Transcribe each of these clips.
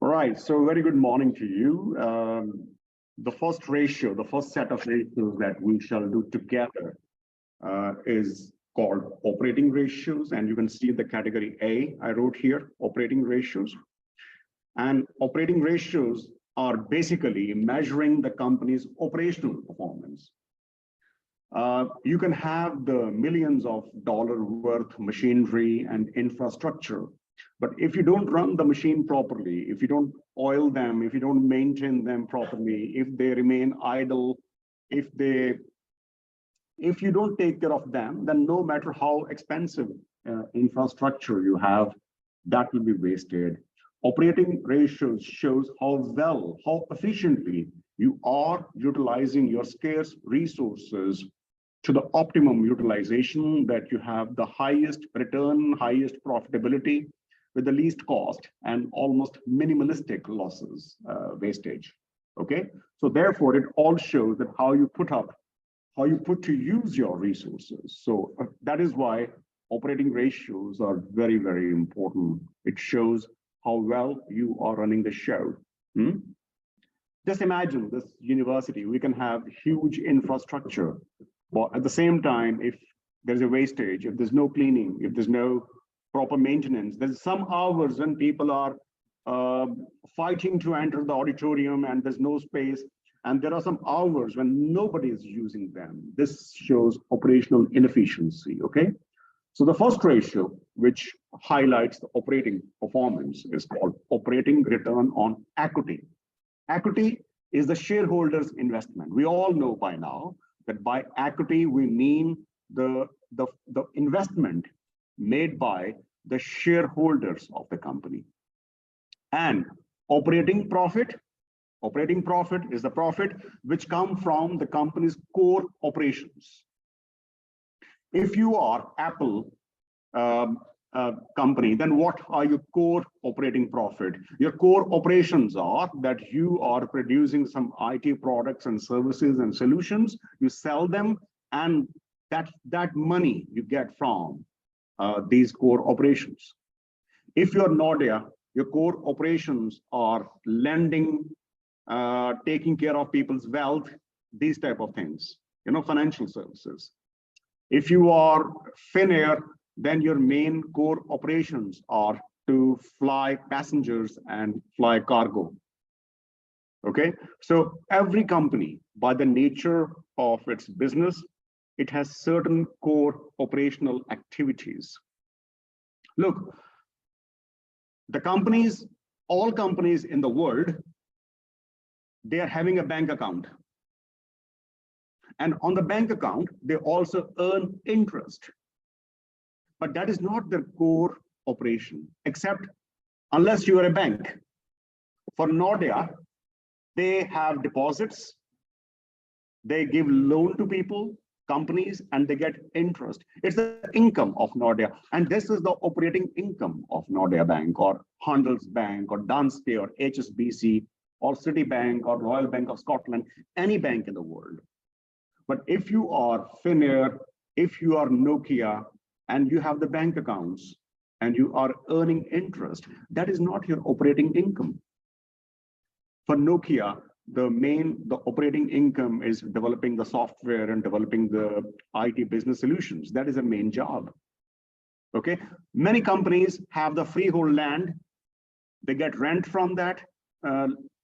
All right, so very good morning to you. The first ratio, the first set of ratios that we shall do together is called operating ratios. And you can see the category A, I wrote here, operating ratios. And operating ratios are basically measuring the company's operational performance. You can have the millions of dollars worth machinery and infrastructure, but if you don't run the machine properly, if you don't oil them, if you don't maintain them properly, if they remain idle, if you don't take care of them, then no matter how expensive infrastructure you have, that will be wasted. Operating ratios shows how well, how efficiently you are utilizing your scarce resources to the optimum utilization, that you have the highest return, highest profitability with the least cost and almost minimalistic losses, wastage. Okay, so therefore it all shows that how you put to use your resources. So that is why operating ratios are very, very important. It shows how well you are running the show. Just imagine this university, we can have huge infrastructure, but at the same time, if there's a wastage, if there's no cleaning, if there's no proper maintenance, there's some hours when people are fighting to enter the auditorium and there's no space, and there are some hours when nobody is using them. This shows operational inefficiency, okay? So the first ratio, which highlights the operating performance, is called operating return on equity. Equity is the shareholders' investment. We all know by now that by equity, we mean the investment made by the shareholders of the company. And operating profit is the profit which comes from the company's core operations. If you are Apple company, then what are your core operating profit? Your core operations are that you are producing some IT products and services and solutions, you sell them, and that money you get from these core operations. If you're Nordea, your core operations are lending, taking care of people's wealth, these type of things, financial services. If you are Finnair, then your main core operations are to fly passengers and fly cargo. Okay, so every company, by the nature of its business, it has certain core operational activities. Look, all companies in the world, they are having a bank account. And on the bank account, they also earn interest. But that is not their core operation, except unless you are a bank. For Nordea, they have deposits, they give loan to people, companies, and they get interest. It's the income of Nordea. And this is the operating income of Nordea Bank or Handelsbank or Danske or HSBC or Citibank or Royal Bank of Scotland, any bank in the world. But if you are Finnair, if you are Nokia, and you have the bank accounts and you are earning interest, that is not your operating income. For Nokia, the operating income is developing the software and developing the IT business solutions. That is a main job. Okay, many companies have the freehold land, they get rent from that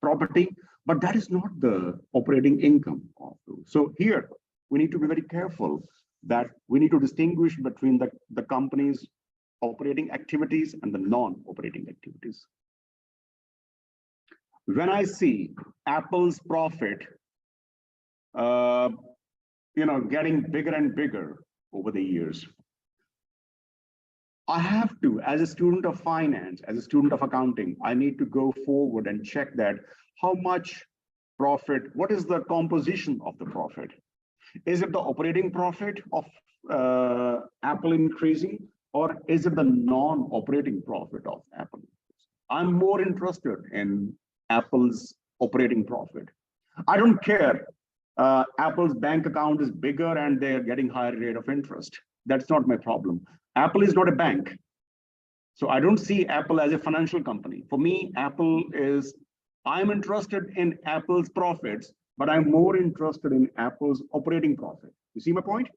property, but that is not the operating income of those. So here we need to be very careful that we need to distinguish between the company's operating activities and the non-operating activities. When I see Apple's profit, getting bigger and bigger over the years, I have to, as a student of finance, as a student of accounting, I need to go forward and check that how much profit, what is the composition of the profit? Is it the operating profit of Apple increasing, or is it the non-operating profit of Apple? I'm more interested in Apple's operating profit. I don't care. Apple's bank account is bigger and they're getting higher rate of interest. That's not my problem. Apple is not a bank. So I don't see Apple as a financial company. For me, Apple is, I'm interested in Apple's profits, but I'm more interested in Apple's operating profit. You see my point?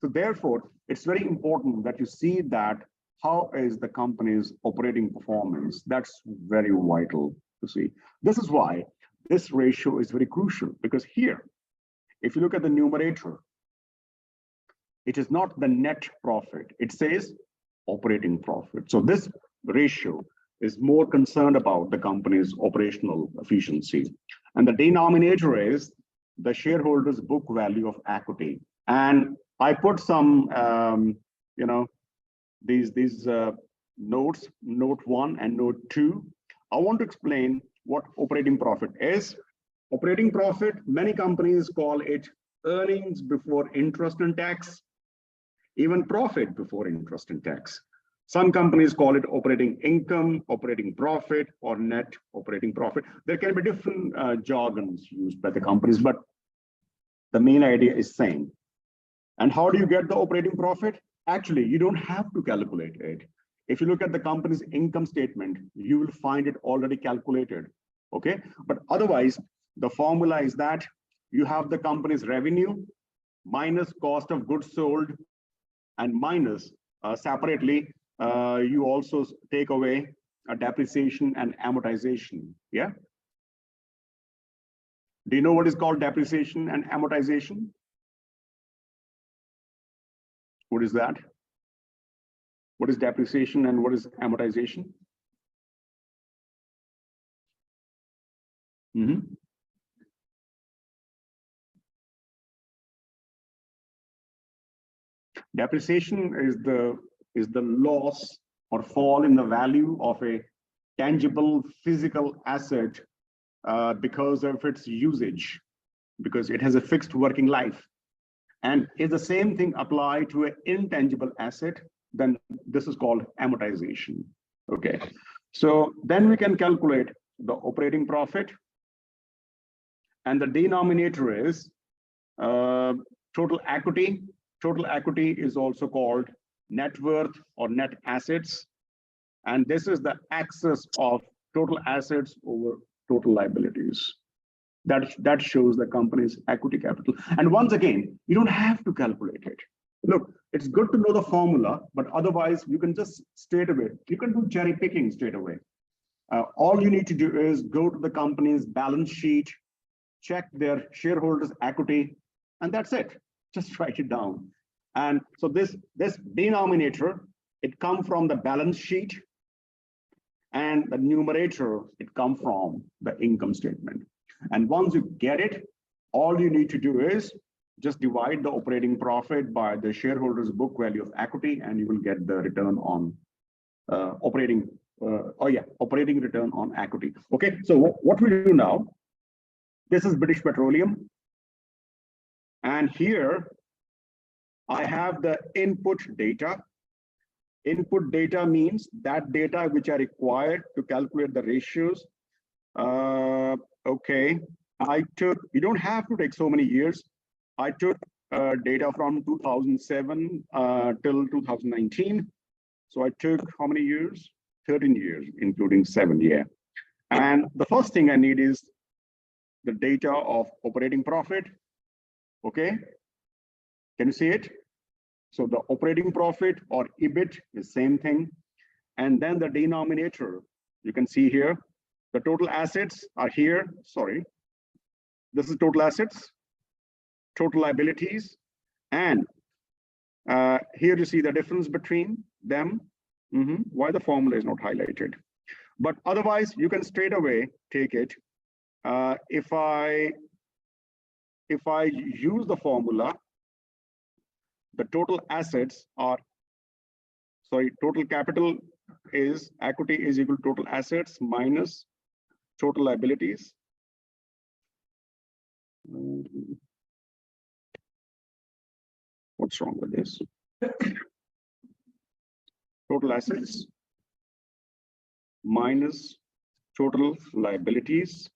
So therefore, it's very important that you see that how is the company's operating performance. That's very vital to see. This is why this ratio is very crucial, because here, if you look at the numerator, it is not the net profit. It says operating profit. So this ratio is more concerned about the company's operational efficiency. And the denominator is the shareholders' book value of equity. And I put some, these notes, note 1 and note 2. I want to explain what operating profit is. Operating profit, many companies call it earnings before interest and tax, even profit before interest and tax. Some companies call it operating income, operating profit, or net operating profit. There can be different jargons used by the companies, but the main idea is same. And how do you get the operating profit? Actually, you don't have to calculate it. If you look at the company's income statement, you will find it already calculated, okay? But otherwise, the formula is that you have the company's revenue minus cost of goods sold and minus separately, you also take away a depreciation and amortization, yeah? Do you know what is called depreciation and amortization? What is that? What is depreciation and what is amortization? Depreciation is the loss or fall in the value of a tangible physical asset because of its usage, because it has a fixed working life. And if the same thing apply to an intangible asset, then this is called amortization. Okay, so then we can calculate the operating profit, and the denominator is total equity. Total equity is also called net worth or net assets. And this is the excess of total assets over total liabilities. That shows the company's equity capital. And once again, you don't have to calculate it. Look, it's good to know the formula, but otherwise you can just straight away, you can do cherry picking straight away. All you need to do is go to the company's balance sheet, check their shareholders' equity, and that's it. Just write it down. And so this denominator, it comes from the balance sheet, and the numerator, it comes from the income statement. And once you get it, all you need to do is just divide the operating profit by the shareholders' book value of equity, and you will get the return on operating return on equity. Okay, so what we do now, this is British Petroleum. And here I have the input data. Input data means that data which are required to calculate the ratios. Okay, you don't have to take so many years. I took data from 2007 till 2019. So I took how many years? 13 years, including 7 years. And the first thing I need is the data of operating profit. Okay, can you see it? So the operating profit or EBIT is same thing. And then the denominator, you can see here, the total assets are here. Sorry, this is total assets, total liabilities. And here you see the difference between them. Why the formula is not highlighted. But otherwise, you can straight away take it. If I use the formula, the total assets are, total capital is equity is equal to total assets minus total liabilities. What's wrong with this? Total assets minus total liabilities.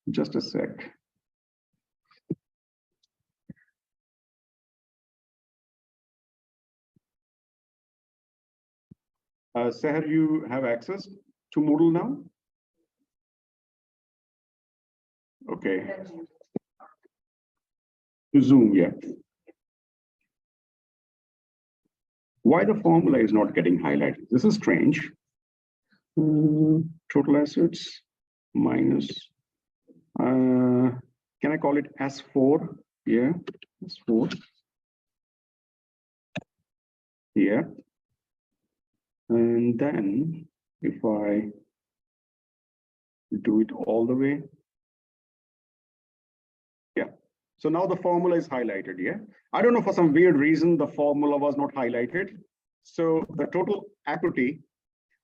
Just a sec. Seher, you have access to Moodle now? Okay. To Zoom, yeah. Why the formula is not getting highlighted? This is strange. Total assets minus, can I call it S4? Yeah, S4. Here. And then if I do it all the way, yeah. So now the formula is highlighted, yeah. I don't know, for some weird reason, the formula was not highlighted. So the total equity,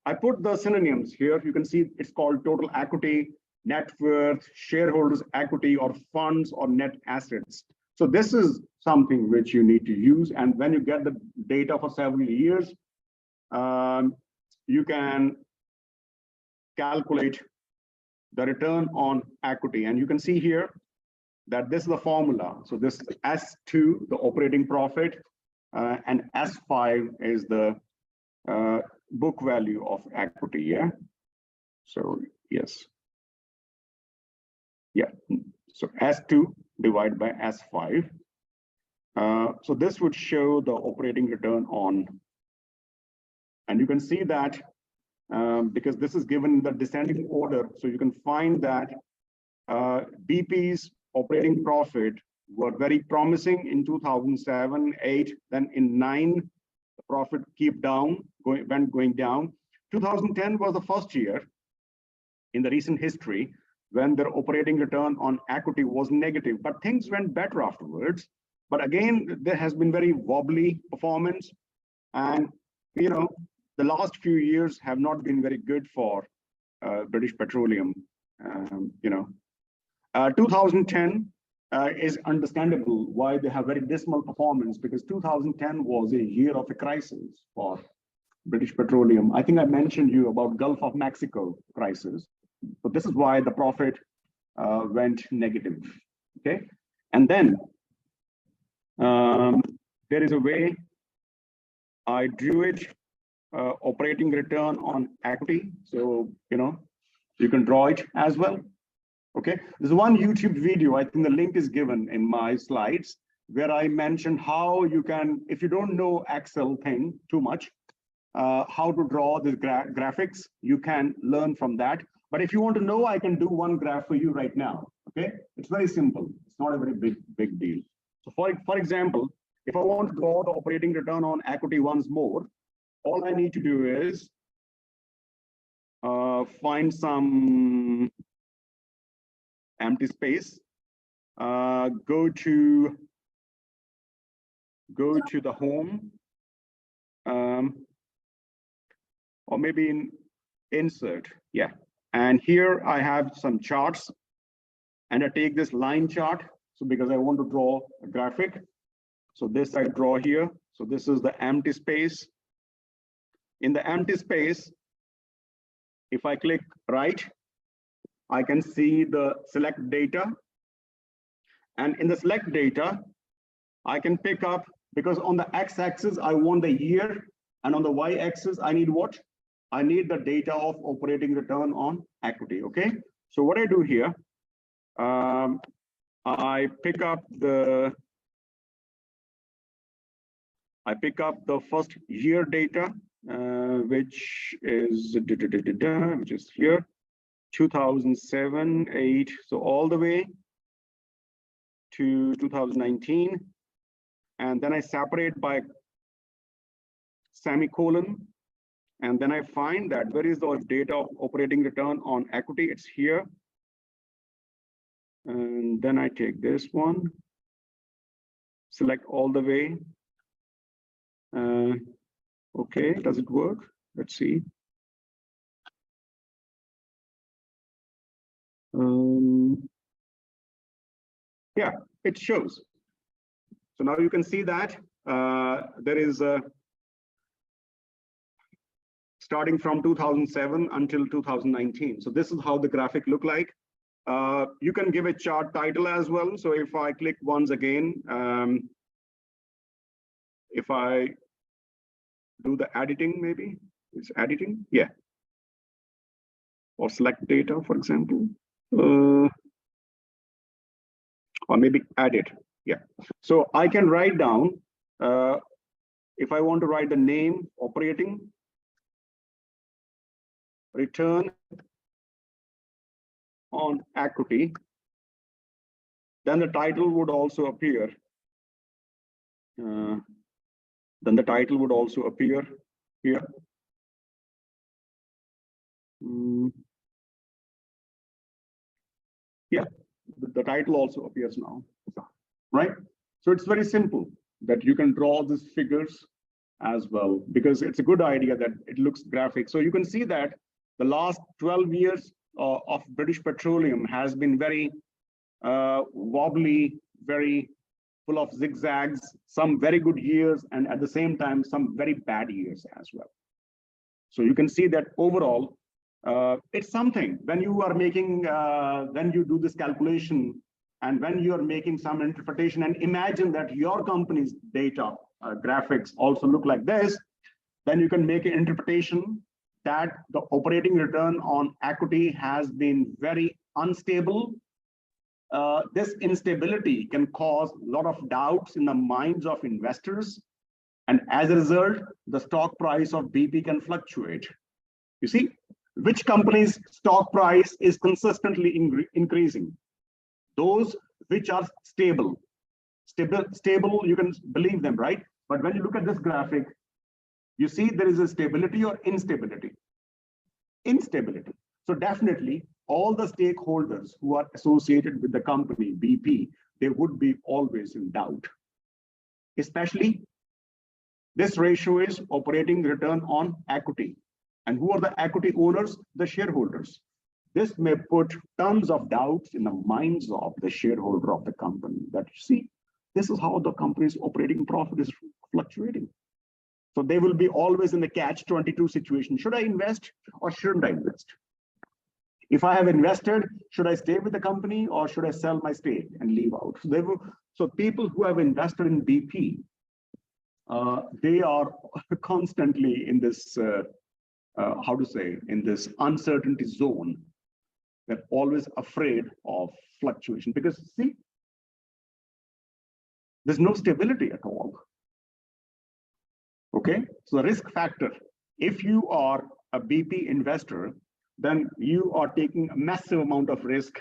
I put the synonyms here. You can see it's called total equity, net worth, shareholders' equity, or funds or net assets. So this is something which you need to use. And when you get the data for several years, you can calculate the return on equity. And you can see here that this is the formula. So this is S2, the operating profit, and S5 is the book value of equity, yeah? So yes. Yeah, so S2 divided by S5. So this would show the operating return on, and you can see that because this is given in the descending order, so you can find that BP's operating profit were very promising in 2007, 8, then in 9, the profit keep down, going down. 2010 was the first year in the recent history when their operating return on equity was negative, but things went better afterwards. But again, there has been very wobbly performance, and the last few years have not been very good for British Petroleum. 2010 is understandable why they have very dismal performance, because 2010 was a year of a crisis for British Petroleum. I think I mentioned you about Gulf of Mexico crisis. So this is why the profit went negative, okay? And then there is a way I drew it, operating return on equity. So, you can draw it as well, okay? There's one YouTube video, I think the link is given in my slides, where I mentioned how you can, if you don't know Excel thing too much, how to draw the graphics, you can learn from that. But if you want to know, I can do one graph for you right now, okay? It's very simple. It's not a very big deal. So for example, if I want to draw the operating return on equity once more, all I need to do is find some empty space, go to the home, or maybe in insert, yeah. And here I have some charts, and I take this line chart. So because I want to draw a graphic, so this I draw here. So this is the empty space. In the empty space, if I click right, I can see the select data. And in the select data, I can pick up, because on the x-axis, I want the year, and on the y-axis, I need what? I need the data of operating return on equity, okay? So what I do here, I pick up the first year data, which is here, 2007, 8, so all the way to 2019, and then I separate by semicolon. And then I find that where is the data of operating return on equity? It's here. And then I take this one, select all the way. Okay, does it work? Let's see. Yeah, it shows. So now you can see that there is a starting from 2007 until 2019. So this is how the graphic look like. You can give a chart title as well. So if I click once again, if I do the editing maybe, It's editing, yeah. Or select data, for example. Or maybe edit, yeah. So I can write down, if I want to write the name, operating, return on equity, then the title would also appear. Then the title would also appear here. Yeah, the title also appears now, right? So it's very simple that you can draw these figures as well, because it's a good idea that it looks graphic. So you can see that the last 12 years of British Petroleum has been very wobbly, very full of zigzags, some very good years, and at the same time, some very bad years as well. So you can see that overall, it's something when you are making, when you do this calculation and when you are making some interpretation, and imagine that your company's data graphics also look like this, then you can make an interpretation that the operating return on equity has been very unstable. This instability can cause a lot of doubts in the minds of investors. And as a result, the stock price of BP can fluctuate. You see, which company's stock price is consistently increasing? Those which are stable. Stable, you can believe them, right? But when you look at this graphic, you see there is a stability or instability. Instability. So definitely, all the stakeholders who are associated with the company, BP, they would be always in doubt. Especially, this ratio is operating return on equity. And who are the equity owners? The shareholders. This may put tons of doubts in the minds of the shareholder of the company that, you see, this is how the company's operating profit is fluctuating. So they will be always in the catch-22 situation. Should I invest or shouldn't I invest? If I have invested, should I stay with the company or should I sell my stake and leave out? So people who have invested in BP, they are constantly in this, how to say, in this uncertainty zone. They're always afraid of fluctuation because, see, there's no stability at all. Okay, so the risk factor, if you are a BP investor, then you are taking a massive amount of risk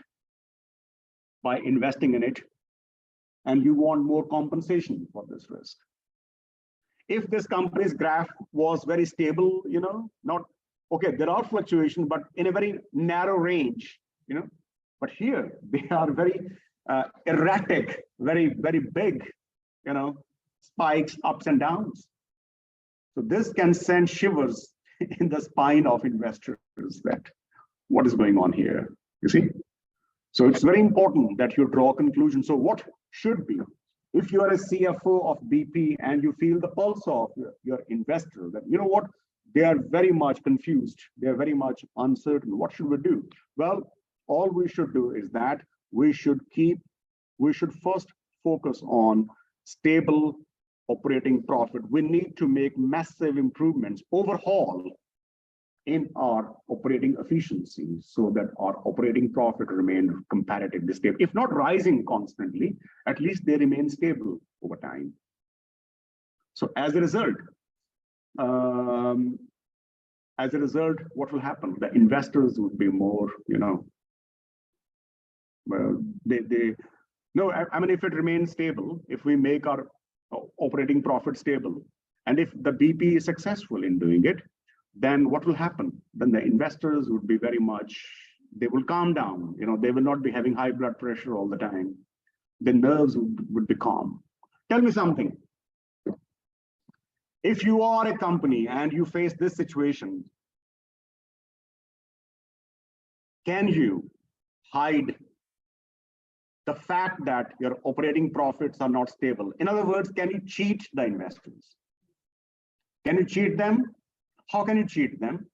by investing in it, and you want more compensation for this risk. If this company's graph was very stable, you know, not, okay, there are fluctuations, but in a very narrow range, you know, but here they are very erratic, very, very big, you know, spikes, ups and downs. So this can send shivers in the spine of investors that what is going on here, you see? So it's very important that you draw a conclusion. So what should be, if you are a CFO of BP and you feel the pulse of your investor, that, you know what, they are very much confused, they are very much uncertain, what should we do? Well, all we should do is that we should first focus on stable operating profit. We need to make massive improvements, overhaul in our operating efficiency so that our operating profit remain comparatively stable. If not rising constantly, at least they remain stable over time. So as a result, what will happen? The investors would be more, you know, well, no, I mean, if it remains stable, if we make our operating profit stable, and if the BP is successful in doing it, then what will happen? Then the investors would be very much, they will calm down, you know, they will not be having high blood pressure all the time. The nerves would be calm. Tell me something. If you are a company and you face this situation, can you hide the fact that your operating profits are not stable? In other words, can you cheat the investors? Can you cheat them? How can you cheat them?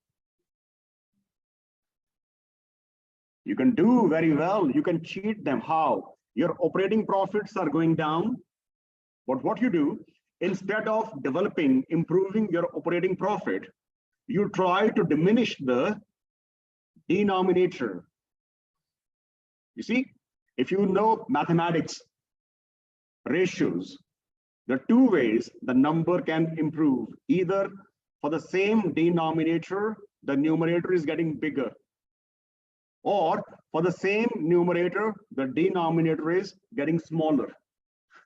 You can do very well. You can cheat them. How? Your operating profits are going down. But what you do, instead of improving your operating profit, you try to diminish the denominator. You see, if you know mathematics ratios, there are two ways the number can improve. Either for the same denominator, the numerator is getting bigger, or for the same numerator, the denominator is getting smaller.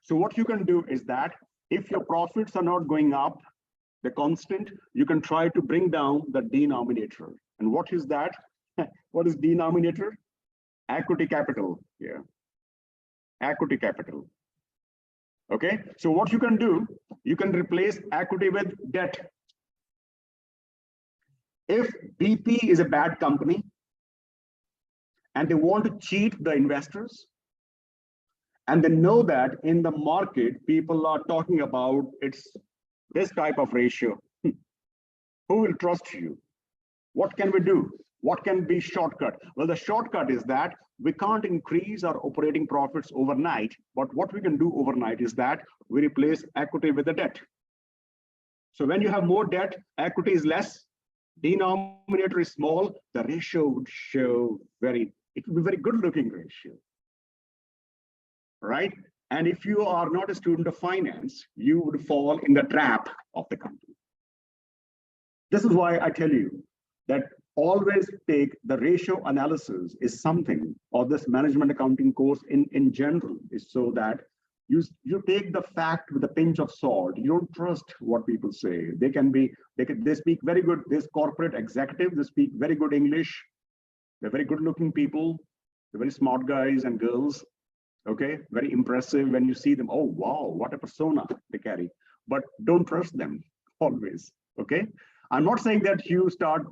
So what you can do is that if your profits are not going up, the constant, you can try to bring down the denominator. And what is that? What is denominator? Equity capital. Yeah, equity capital. Okay, so what you can do, you can replace equity with debt. If BP is a bad company and they want to cheat the investors, and they know that in the market, people are talking about it's this type of ratio, who will trust you? What can we do? What can be shortcut? Well, the shortcut is that we can't increase our operating profits overnight, but what we can do overnight is that we replace equity with the debt. So when you have more debt, equity is less, denominator is small, the ratio would show it would be very good looking ratio, right? And if you are not a student of finance, you would fall in the trap of the company. This is why I tell you that always take the ratio analysis is something, or this management accounting course in general is so that you take the fact with a pinch of salt. You don't trust what people say. They speak very good, this corporate executive, they speak very good English. They're very good looking people. They're very smart guys and girls. Okay, very impressive when you see them. Oh, wow, what a persona they carry. But don't trust them always. Okay, I'm not saying that you start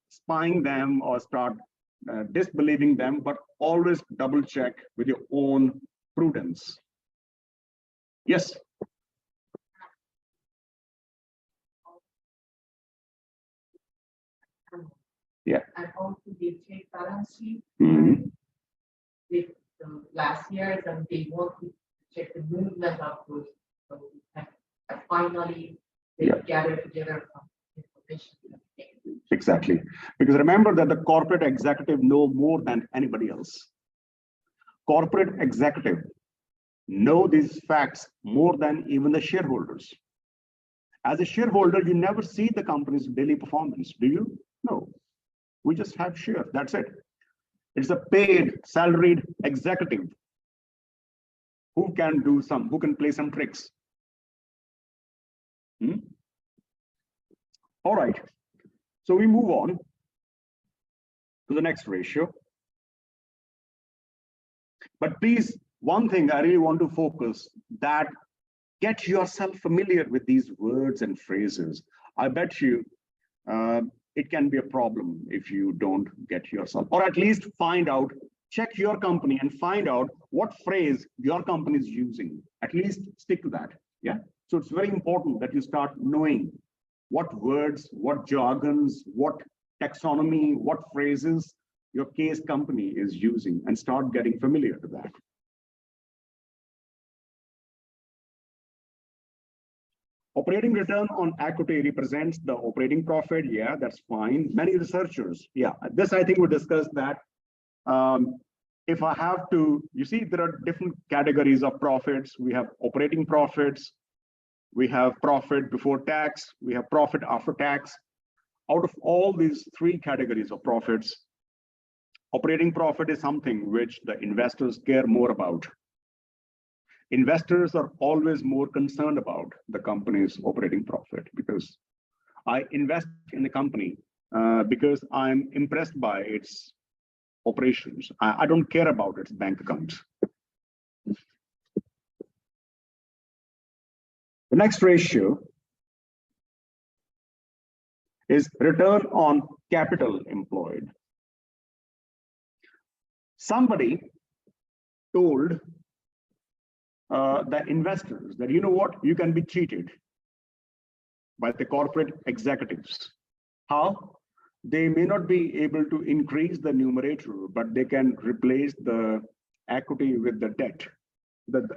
spying them or start disbelieving them, but always double check with your own prudence. Yes. Yeah. And also the trade balance sheet. Mm-hmm. With last year, and they want to check the movement of those. And finally, they gather together some information. Exactly. Because remember that the corporate executive know more than anybody else. Corporate executive know these facts more than even the shareholders. As a shareholder, you never see the company's daily performance, do you? No. We just have shares, that's it. It's a paid, salaried executive who can play some tricks. All right. So we move on to the next ratio. But please, one thing I really want to focus that get yourself familiar with these words and phrases. I bet you it can be a problem if you don't get yourself, or at least find out, check your company and find out what phrase your company is using. At least stick to that. Yeah. So it's very important that you start knowing what words, what jargons, what taxonomy, what phrases your case company is using, and start getting familiar to that. Operating return on equity represents the operating profit. Yeah, that's fine. Many researchers, yeah, this I think we discussed that. If I have to, you see, there are different categories of profits. We have operating profits, we have profit before tax, we have profit after tax. Out of all these three categories of profits, operating profit is something which the investors care more about. Investors are always more concerned about the company's operating profit, because I invest in a company because I'm impressed by its operations. I don't care about its bank accounts. The next ratio is return on capital employed. Somebody told the investors that, you know what, you can be cheated by the corporate executives. How? They may not be able to increase the numerator, but they can replace the equity with the debt.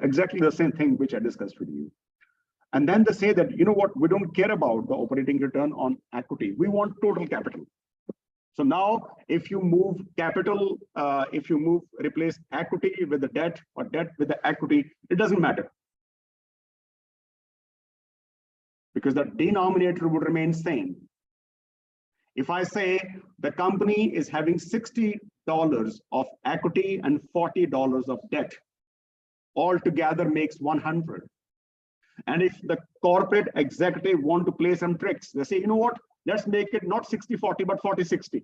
Exactly the same thing which I discussed with you. And then they say that, you know what, we don't care about the operating return on equity. We want total capital. So now if you move capital, replace equity with the debt or debt with the equity, it doesn't matter. Because the denominator would remain same. If I say the company is having $60 of equity and $40 of debt, altogether makes 100. And if the corporate executive want to play some tricks, they say, you know what, let's make it not 60-40, but 40-60.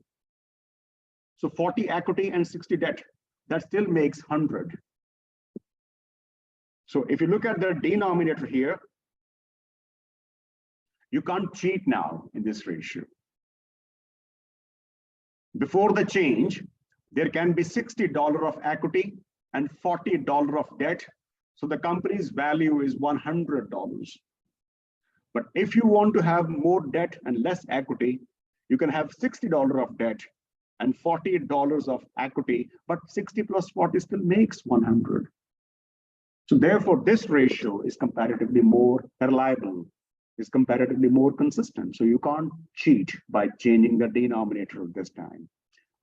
So 40 equity and 60 debt, that still makes 100. So if you look at the denominator here, you can't cheat now in this ratio. Before the change, there can be $60 of equity and $40 of debt. So the company's value is $100. But if you want to have more debt and less equity, you can have $60 of debt and $40 of equity, but 60 plus 40 still makes 100. So therefore, this ratio is comparatively more reliable, is comparatively more consistent. So you can't cheat by changing the denominator this time.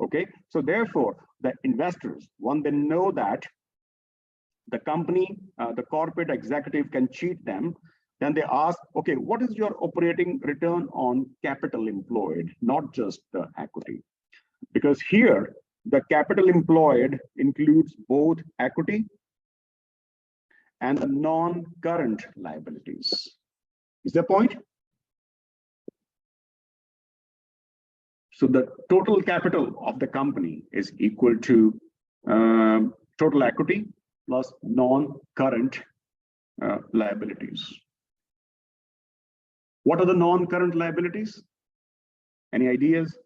Okay, so therefore, the investors, when they know that the company, the corporate executive can cheat them, then they ask, okay, what is your operating return on capital employed, not just the equity? Because here, the capital employed includes both equity and the non-current liabilities. Is that point? So the total capital of the company is equal to total equity plus non-current liabilities. What are the non-current liabilities? Any ideas?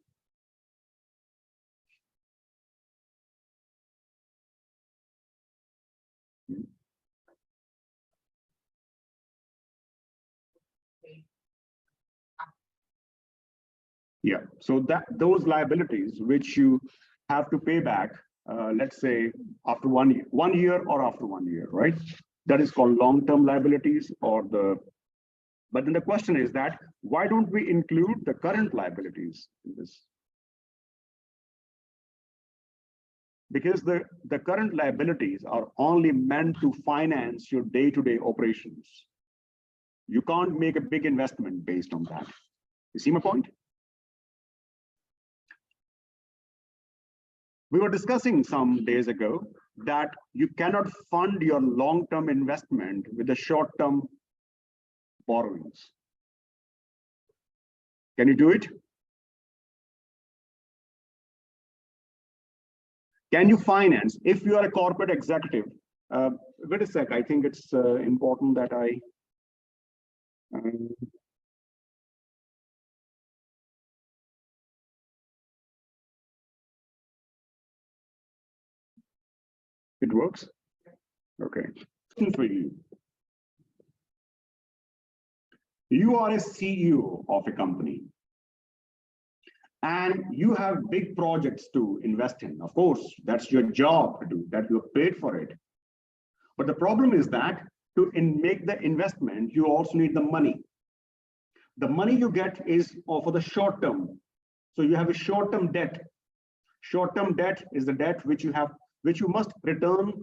Yeah, so those liabilities which you have to pay back, let's say after 1 year or after 1 year, right? That is called long-term liabilities or the. But then the question is that why don't we include the current liabilities in this? Because the current liabilities are only meant to finance your day-to-day operations. You can't make a big investment based on that. You see my point? We were discussing some days ago that you cannot fund your long-term investment with the short-term borrowings. Can you do it? Can you finance, if you are a corporate executive, wait a sec, I think it's important that I, it works? Okay, for you. You are a CEO of a company and you have big projects to invest in. Of course, that's your job to do, that you're paid for it. But the problem is that to make the investment, you also need the money. The money you get is for the short term. So you have a short-term debt. Short-term debt is the debt which you must return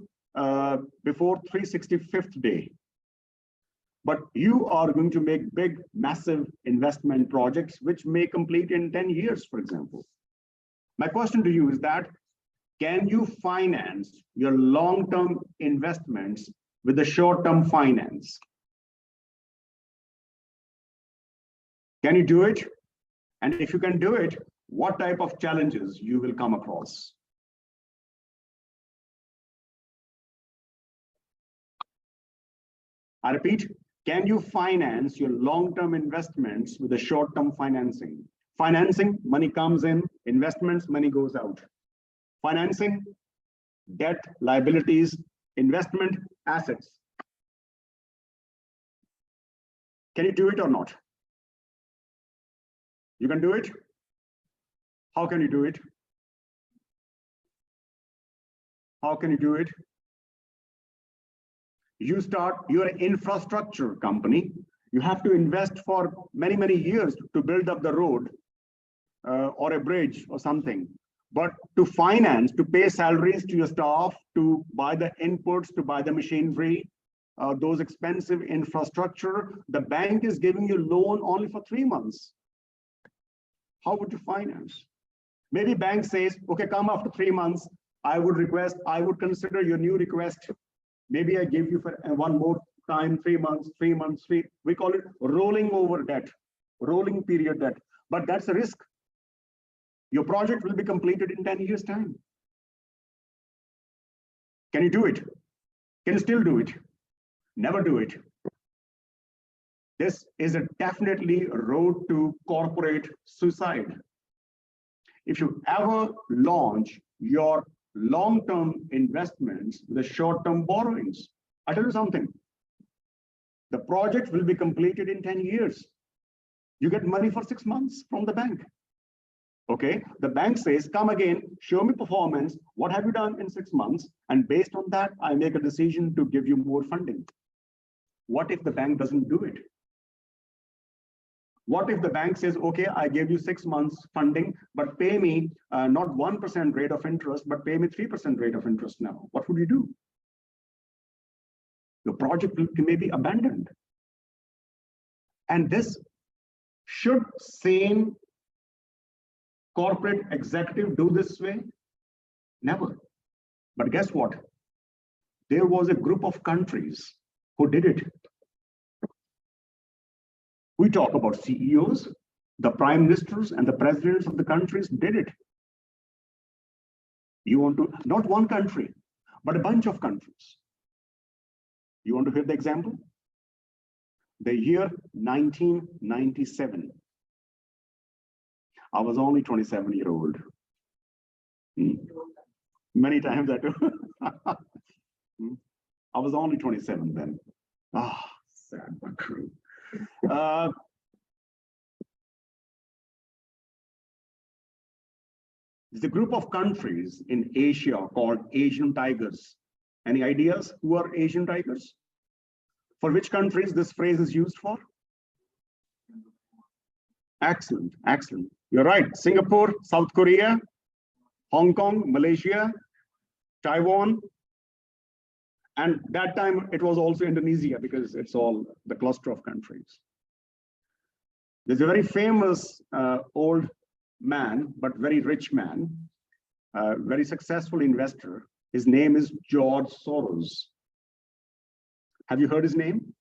before 365th day. But you are going to make big, massive investment projects, which may complete in 10 years, for example. My question to you is that, can you finance your long-term investments with the short-term finance? Can you do it? And if you can do it, what type of challenges you will come across? I repeat, can you finance your long-term investments with a short-term financing? Financing, money comes in, investments, money goes out. Financing, debt, liabilities, investment, assets. Can you do it or not? You can do it? How can you do it? How can you do it? You're an infrastructure company. You have to invest for many, many years to build up the road or a bridge or something. But to finance, to pay salaries to your staff, to buy the inputs, to buy the machinery, those expensive infrastructure, the bank is giving you loan only for 3 months. How would you finance? Maybe bank says, okay, come after 3 months. I would consider your new request. Maybe I give you for one more time, 3 months, 3 months, we call it rolling over debt, rolling period debt. But that's a risk. Your project will be completed in 10 years' time. Can you do it? Can you still do it? Never do it. This is definitely a road to corporate suicide. If you ever launch your long-term investments with the short-term borrowings, I tell you something, the project will be completed in 10 years. You get money for 6 months from the bank. Okay, the bank says, come again, show me performance. What have you done in 6 months? And based on that, I make a decision to give you more funding. What if the bank doesn't do it? What if the bank says, okay, I gave you 6 months funding, but pay me not 1% rate of interest, but pay me 3% rate of interest now? What would you do? Your project may be abandoned. And this should sane corporate executive do this way? Never. But guess what? There was a group of countries who did it. We talk about CEOs, the prime ministers and the presidents of the countries did it. You want to, not one country, but a bunch of countries. You want to hear the example? The year 1997. I was only 27-year-old. Many times I do. I was only 27 then. Ah, sad but true. There's a group of countries in Asia called Asian tigers. Any ideas who are Asian tigers? For which countries this phrase is used for? Excellent, excellent. You're right. Singapore, South Korea, Hong Kong, Malaysia, Taiwan. And that time it was also Indonesia because it's all the cluster of countries. There's a very famous old man, but very rich man, very successful investor. His name is George Soros. Have you heard his name?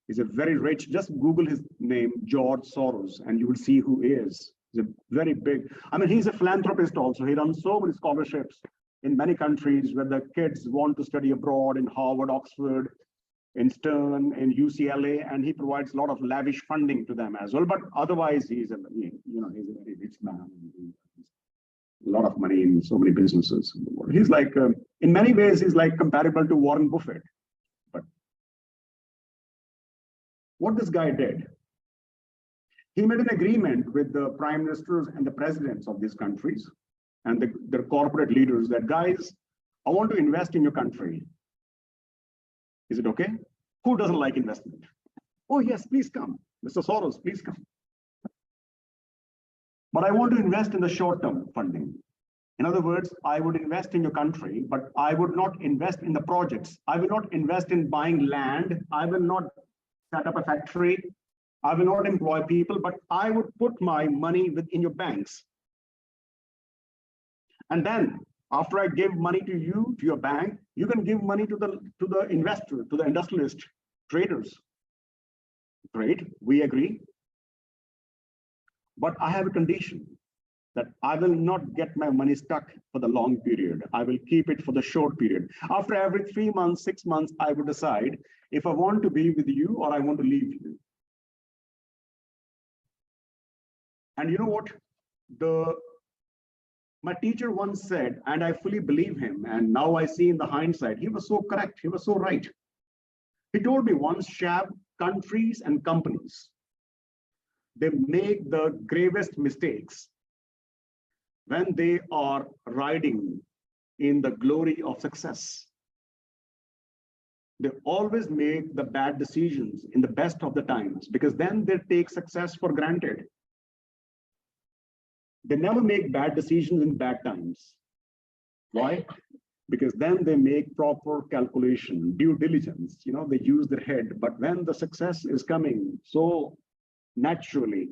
He's a very rich, just Google his name, George Soros, and you will see who he is. He's a very big, I mean, he's a philanthropist also. He runs so many scholarships in many countries where the kids want to study abroad in Harvard, Oxford, in Stern, in UCLA, and he provides a lot of lavish funding to them as well. But otherwise, he's a very rich man. A lot of money in so many businesses in the world. He's like, in many ways, he's like comparable to Warren Buffett. But what this guy did, he made an agreement with the prime ministers and the presidents of these countries and their corporate leaders that, guys, I want to invest in your country. Is it okay? Who doesn't like investment? Oh, yes, please come. Mr. Soros, please come. But I want to invest in the short-term funding. In other words, I would invest in your country, but I would not invest in the projects. I will not invest in buying land. I will not set up a factory. I will not employ people, but I would put my money within your banks. And then after I give money to you, to your bank, you can give money to the investor, to the industrialist, traders. Great, we agree. But I have a condition that I will not get my money stuck for the long period. I will keep it for the short period. After every 3 months, 6 months, I will decide if I want to be with you or I want to leave you. And you know what? My teacher once said, and I fully believe him, and now I see in the hindsight, he was so correct, he was so right. He told me once, Shab, countries and companies, they make the gravest mistakes when they are riding in the glory of success. They always make the bad decisions in the best of the times, because then they take success for granted. They never make bad decisions in bad times. Why? Because then they make proper calculation, due diligence, they use their head. But when the success is coming so naturally,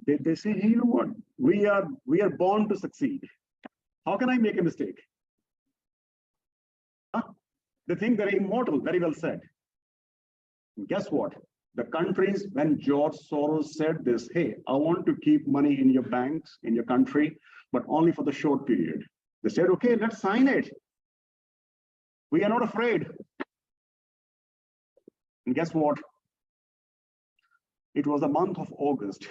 they say, hey, you know what? We are born to succeed. How can I make a mistake? Huh? They think they're immortal. Very well said. And guess what? The countries, when George Soros said this, hey, I want to keep money in your banks, in your country, but only for the short period. They said, okay, let's sign it. We are not afraid. And guess what? It was the month of August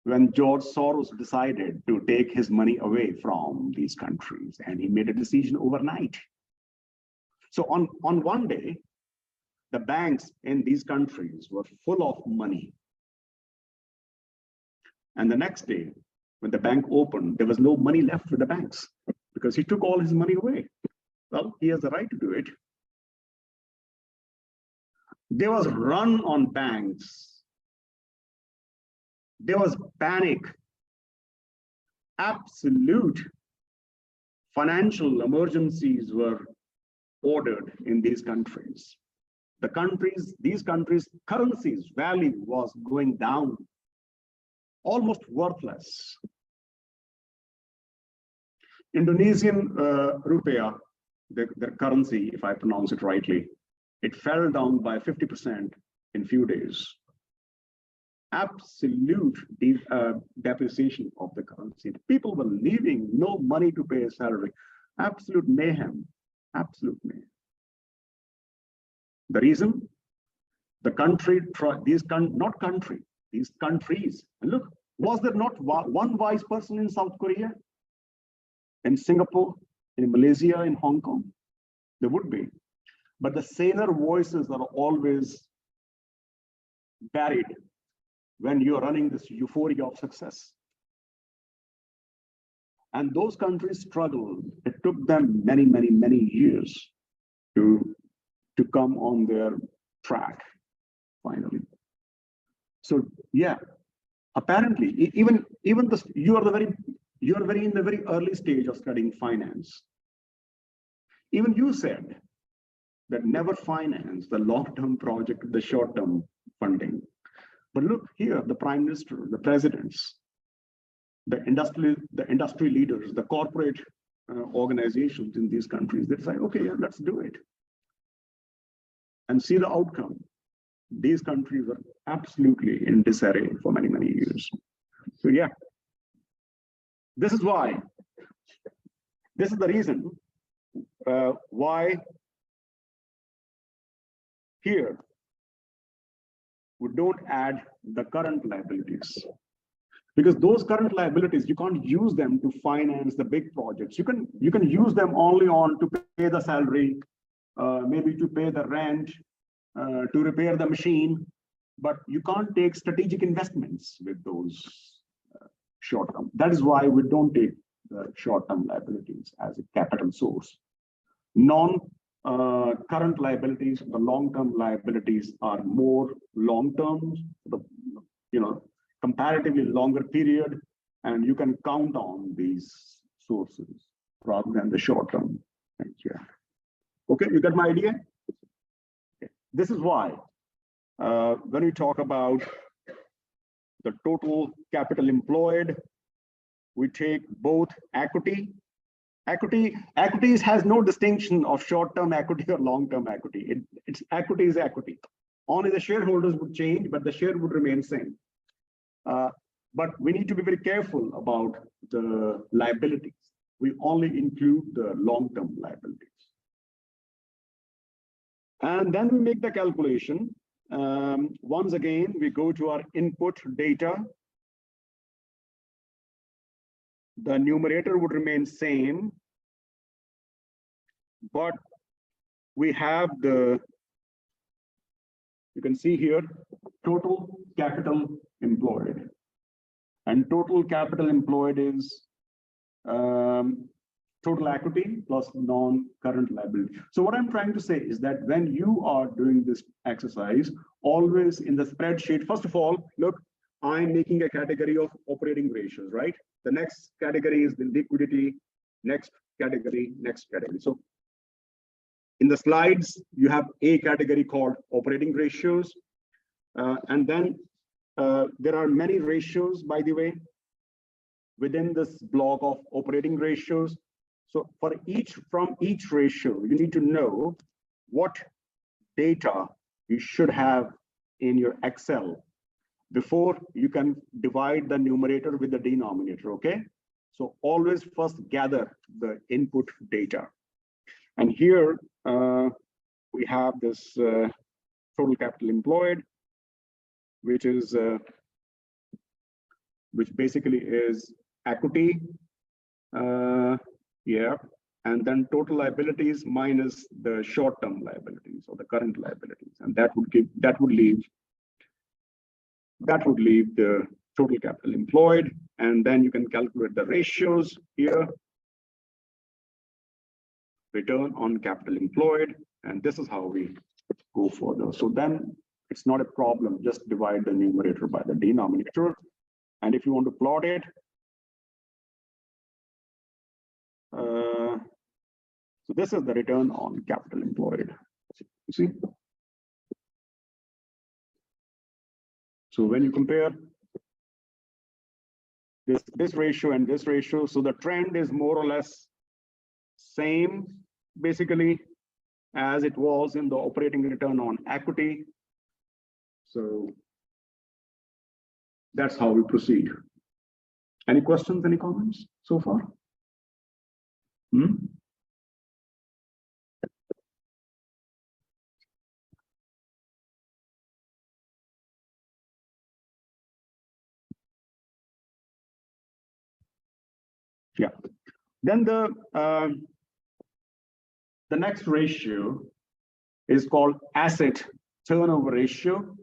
when George Soros decided to take his money away from these countries, and he made a decision overnight. So on one day, the banks in these countries were full of money. And the next day, when the bank opened, there was no money left with the banks because he took all his money away. Well, he has the right to do it. There was run on banks. There was panic. Absolute financial emergencies were ordered in these countries. These countries' currencies value was going down, almost worthless. Indonesian rupiah, their currency, if I pronounce it rightly, it fell down by 50% in few days. Absolute depreciation of the currency. People were leaving, no money to pay a salary. Absolute mayhem, absolute mayhem. The reason? The country, these countries. And look, was there not one wise person in South Korea, in Singapore, in Malaysia, in Hong Kong? There would be. But the saner voices are always buried when you're running this euphoria of success. And those countries struggled. It took them many, many, many years to come on their track, finally. So yeah, apparently, even this, you are very in the very early stage of studying finance. Even you said that never finance the long-term project, the short-term funding. But look here, the Prime Minister, the presidents, the industry leaders, the corporate organizations in these countries, they say, okay, yeah, let's do it. And see the outcome. These countries are absolutely in disarray for many, many years. So yeah, this is why, this is the reason why here we don't add the current liabilities. Because those current liabilities, you can't use them to finance the big projects. You can use them only on to pay the salary, maybe to pay the rent, to repair the machine, but you can't take strategic investments with those short-term. That is why we don't take the short-term liabilities as a capital source. Non-current liabilities, the long-term liabilities are more long-term, comparatively longer period, and you can count on these sources rather than the short-term. Thank you. Okay, you got my idea? Okay. This is why when we talk about the total capital employed, we take both equity. Equities has no distinction of short-term equity or long-term equity. It's equity is equity. Only the shareholders would change, but the share would remain same. But we need to be very careful about the liabilities. We only include the long-term liabilities. And then we make the calculation. Once again, we go to our input data. The numerator would remain same, but we have you can see here, total capital employed. And total capital employed is 20 total equity plus non-current liability. So what I'm trying to say is that when you are doing this exercise, always in the spreadsheet, first of all, look, I'm making a category of operating ratios, right? The next category is the liquidity, next category, next category. So in the slides, you have a category called operating ratios. And then there are many ratios, by the way, within this block of operating ratios. So from each ratio, you need to know what data you should have in your Excel before you can divide the numerator with the denominator, okay? So always first gather the input data. And here we have this total capital employed, which basically is equity, and then total liabilities minus the short-term liabilities or the current liabilities, and that would leave the total capital employed, and then you can calculate the ratios here, return on capital employed, and this is how we go further. So then it's not a problem, just divide the numerator by the denominator, and if you want to plot it, so this is the return on capital employed. You see? So when you compare this ratio and this ratio, so the trend is more or less same, basically, as it was in the operating return on equity. So that's how we proceed. Any questions, any comments so far? Yeah. Then the next ratio is called asset turnover ratio.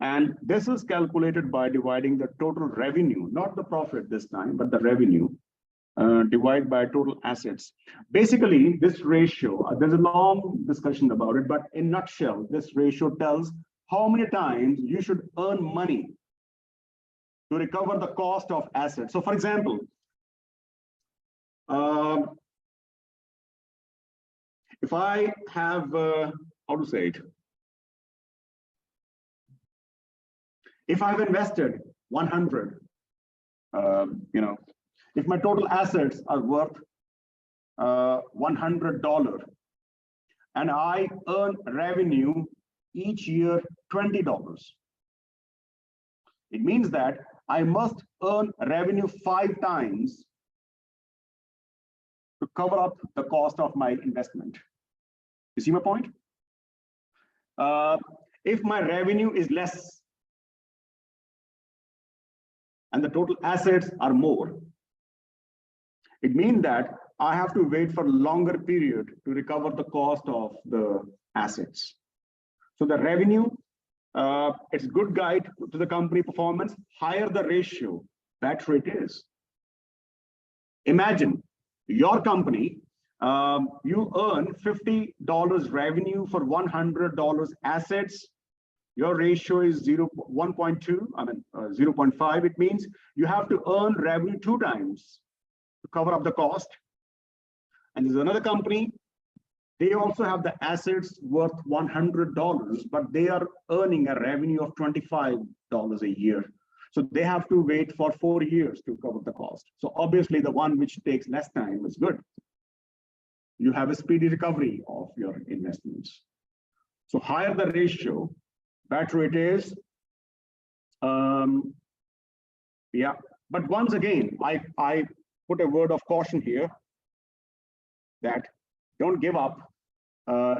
And this is calculated by dividing the total revenue, not the profit this time, but the revenue, divided by total assets. Basically, this ratio, there's a long discussion about it, but in a nutshell, this ratio tells how many times you should earn money to recover the cost of assets. So for example, if I have, how to say it? If I've invested 100, if my total assets are worth $100 and I earn revenue each year $20, it means that I must earn revenue 5 times to cover up the cost of my investment. You see my point? If my revenue is less and the total assets are more, it means that I have to wait for a longer period to recover the cost of the assets. So the revenue, it's a good guide to the company performance. Higher the ratio, better it is. Imagine your company, you earn $50 revenue for $100 assets. Your ratio is 1.2, 0.5. It means you have to earn revenue 2 times to cover up the cost. And there's another company, they also have the assets worth $100, but they are earning a revenue of $25 a year. So they have to wait for 4 years to cover the cost. So obviously the one which takes less time is good. You have a speedy recovery of your investments. So higher the ratio, better it is. Yeah, but once again, I put a word of caution here that don't give up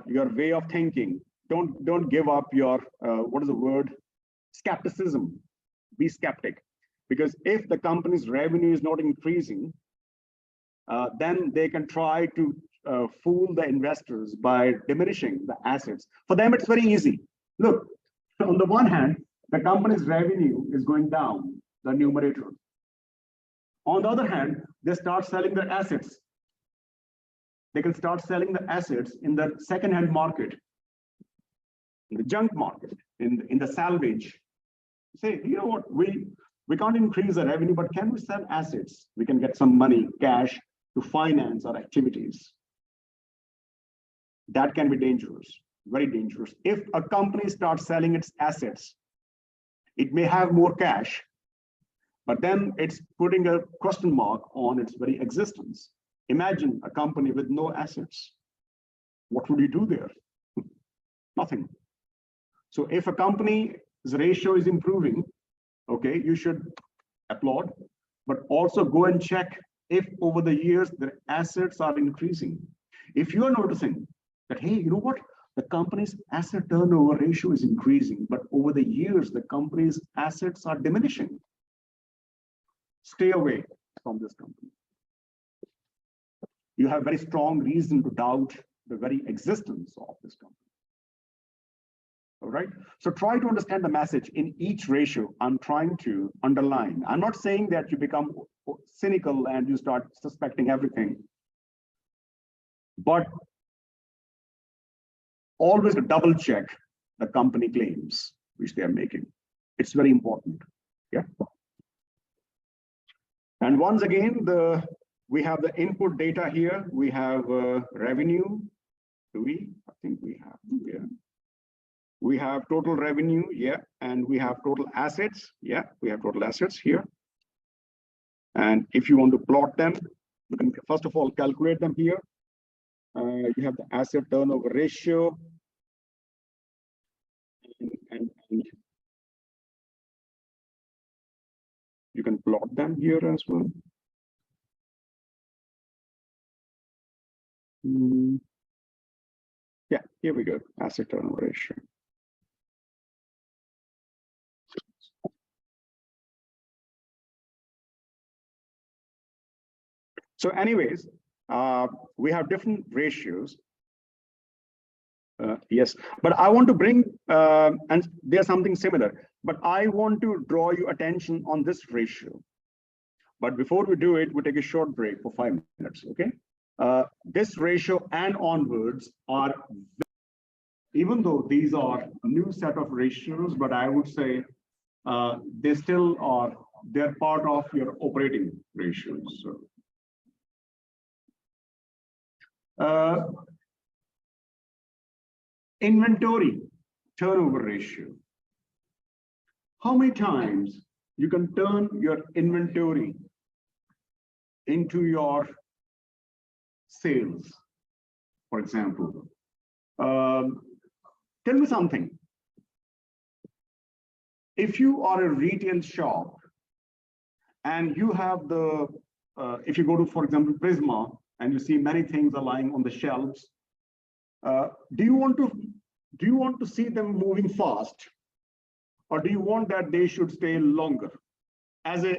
your way of thinking. Don't give up your, what is the word? Skepticism. Be skeptic. Because if the company's revenue is not increasing, then they can try to fool the investors by diminishing the assets. For them, it's very easy. Look, on the one hand, the company's revenue is going down, the numerator. On the other hand, they start selling their assets. they can start selling the assets in the second-hand market, in the junk market, in the salvage. Say, you know what, we can't increase the revenue, but can we sell assets? We can get some money, cash, to finance our activities. That can be dangerous, very dangerous. If a company starts selling its assets, it may have more cash, but then it's putting a question mark on its very existence. Imagine a company with no assets. What would you do there? Nothing. So if a company's ratio is improving, okay, you should applaud, but also go and check if over the years the assets are increasing. If you are noticing that, hey, you know what? The company's asset turnover ratio is increasing, but over the years, the company's assets are diminishing. Stay away from this company. You have very strong reason to doubt the very existence of this company. All right. So try to understand the message in each ratio. I'm trying to underline. I'm not saying that you become cynical and you start suspecting everything, but always double check the company claims which they are making. It's very important. Yeah. And once again, we have the input data here. We have revenue. Do we? I think we have. Yeah. We have total revenue. Yeah. And we have total assets. Yeah. We have total assets here. And if you want to plot them, you can first of all calculate them here. You have the asset turnover ratio. And you can plot them here as well. Yeah, here we go, asset turnover ratio. So anyways, we have different ratios. Yes, but I want to bring, and there's something similar, but I want to draw your attention on this ratio. But before we do it, we take a short break for 5 minutes, okay? This ratio and onwards are, even though these are a new set of ratios, but I would say they still are, they're part of your operating ratios. So. Inventory turnover ratio. How many times you can turn your inventory into your sales, for example? Tell me something. If you are a retail shop and you have the, if you go to, for example, Prisma, and you see many things are lying on the shelves, do you want to see them moving fast, or do you want that they should stay longer? As a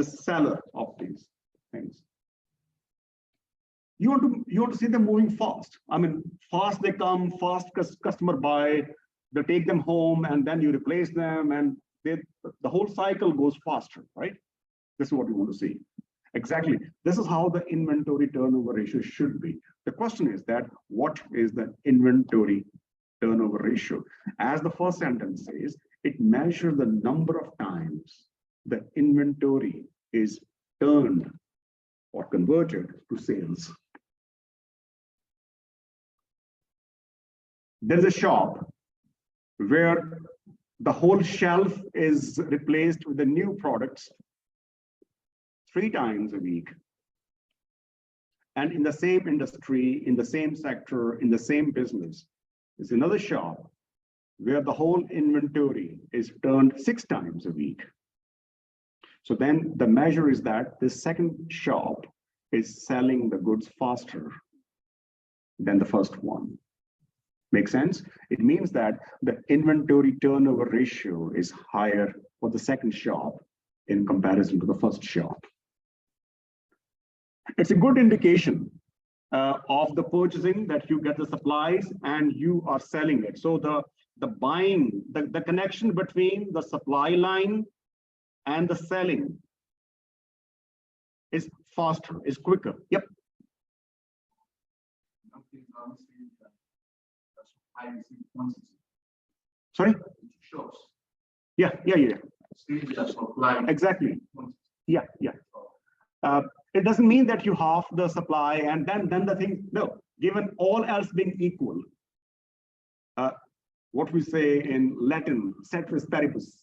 seller of these things, you want to see them moving fast. I mean, fast they come, fast customer buy, they take them home, and then you replace them, and the whole cycle goes faster, right? This is what you want to see. Exactly. This is how the inventory turnover ratio should be. The question is that what is the inventory turnover ratio? As the first sentence says, it measures the number of times the inventory is turned or converted to sales. There's a shop where the whole shelf is replaced with the new products 3 times a week. And in the same industry, in the same sector, in the same business, is another shop where the whole inventory is turned 6 times a week. So then the measure is that this second shop is selling the goods faster than the first one. Make sense? It means that the inventory turnover ratio is higher for the second shop in comparison to the first shop. It's a good indication of the purchasing, that you get the supplies and you are selling it. So the buying, the connection between the supply line and the selling is faster, is quicker. Yep. Sorry? Yeah. Exactly. Yeah. It doesn't mean that you half the supply and then the thing, no, given all else being equal, what we say in Latin, ceteris paribus.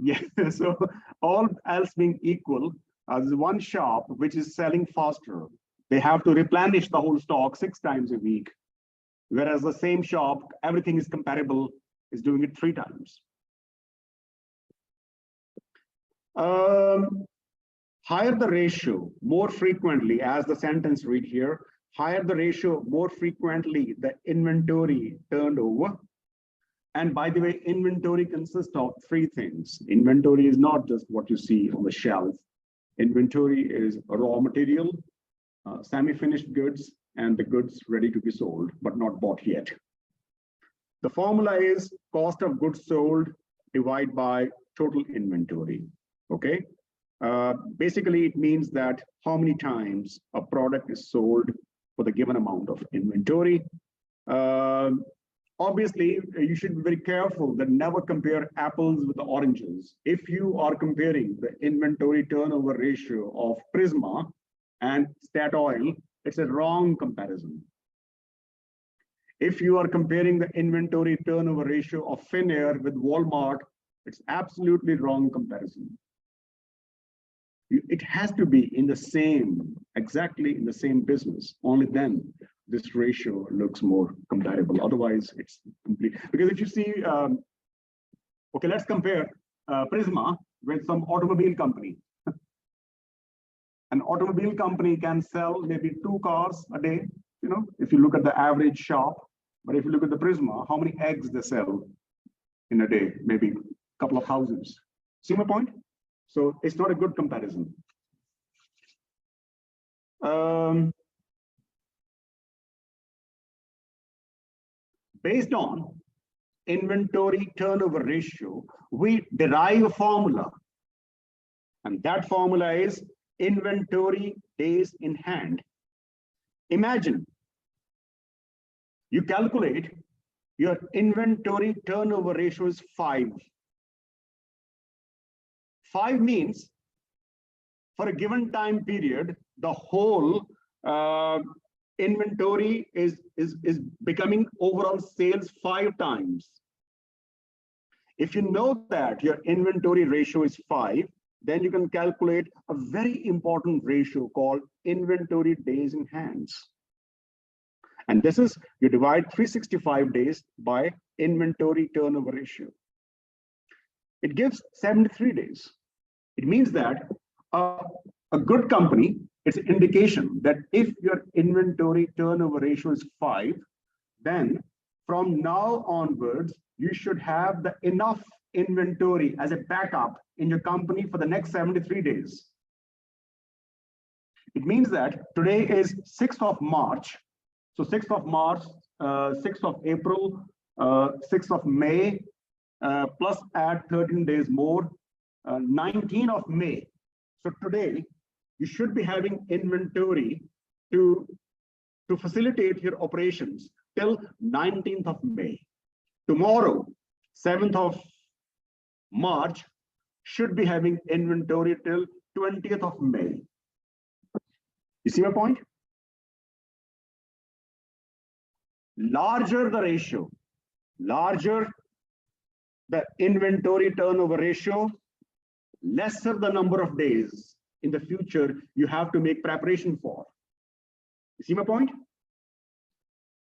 Yeah, so all else being equal, there's one shop which is selling faster. They have to replenish the whole stock 6 times a week, whereas the same shop, everything is comparable, is doing it 3 times. Higher the ratio, more frequently, as the sentence read here, higher the ratio, more frequently the inventory turned over. And by the way, inventory consists of 3 things. Inventory is not just what you see on the shelf. Inventory is raw material, semi-finished goods, and the goods ready to be sold, but not bought yet. The formula is cost of goods sold divided by total inventory, okay? Basically, it means that how many times a product is sold for the given amount of inventory. Obviously, you should be very careful that never compare apples with the oranges. If you are comparing the inventory turnover ratio of Prisma and Statoil, it's a wrong comparison. If you are comparing the inventory turnover ratio of Finnair with Walmart, it's absolutely wrong comparison. It has to be in the same, exactly in the same business. Only then this ratio looks more comparable. Otherwise, it's complete. Because if you see, okay, let's compare Prisma with some automobile company. An automobile company can sell maybe 2 cars a day, you know, if you look at the average shop. But if you look at the Prisma, how many eggs they sell in a day? Maybe a couple of houses. See my point? So it's not a good comparison. Based on inventory turnover ratio, we derive a formula. And that formula is inventory days in hand. Imagine you calculate your inventory turnover ratio is 5. 5 means for a given time period, the whole inventory is becoming overall sales 5 times. If you know that your inventory ratio is 5, then you can calculate a very important ratio called inventory days in hands. And this is, you divide 365 days by inventory turnover ratio. It gives 73 days. It means that a good company, it's an indication that if your inventory turnover ratio is 5, then from now onwards, you should have the enough inventory as a backup in your company for the next 73 days. It means that today is 6th of March. So 6th of March, 6th of April, 6th of May, plus add 13 days more, 19th of May. So today, you should be having inventory to facilitate your operations till 19th of May. Tomorrow, 7th of March, should be having inventory till 20th of May. You see my point? Larger the ratio, larger the inventory turnover ratio, lesser the number of days in the future you have to make preparation for. You see my point?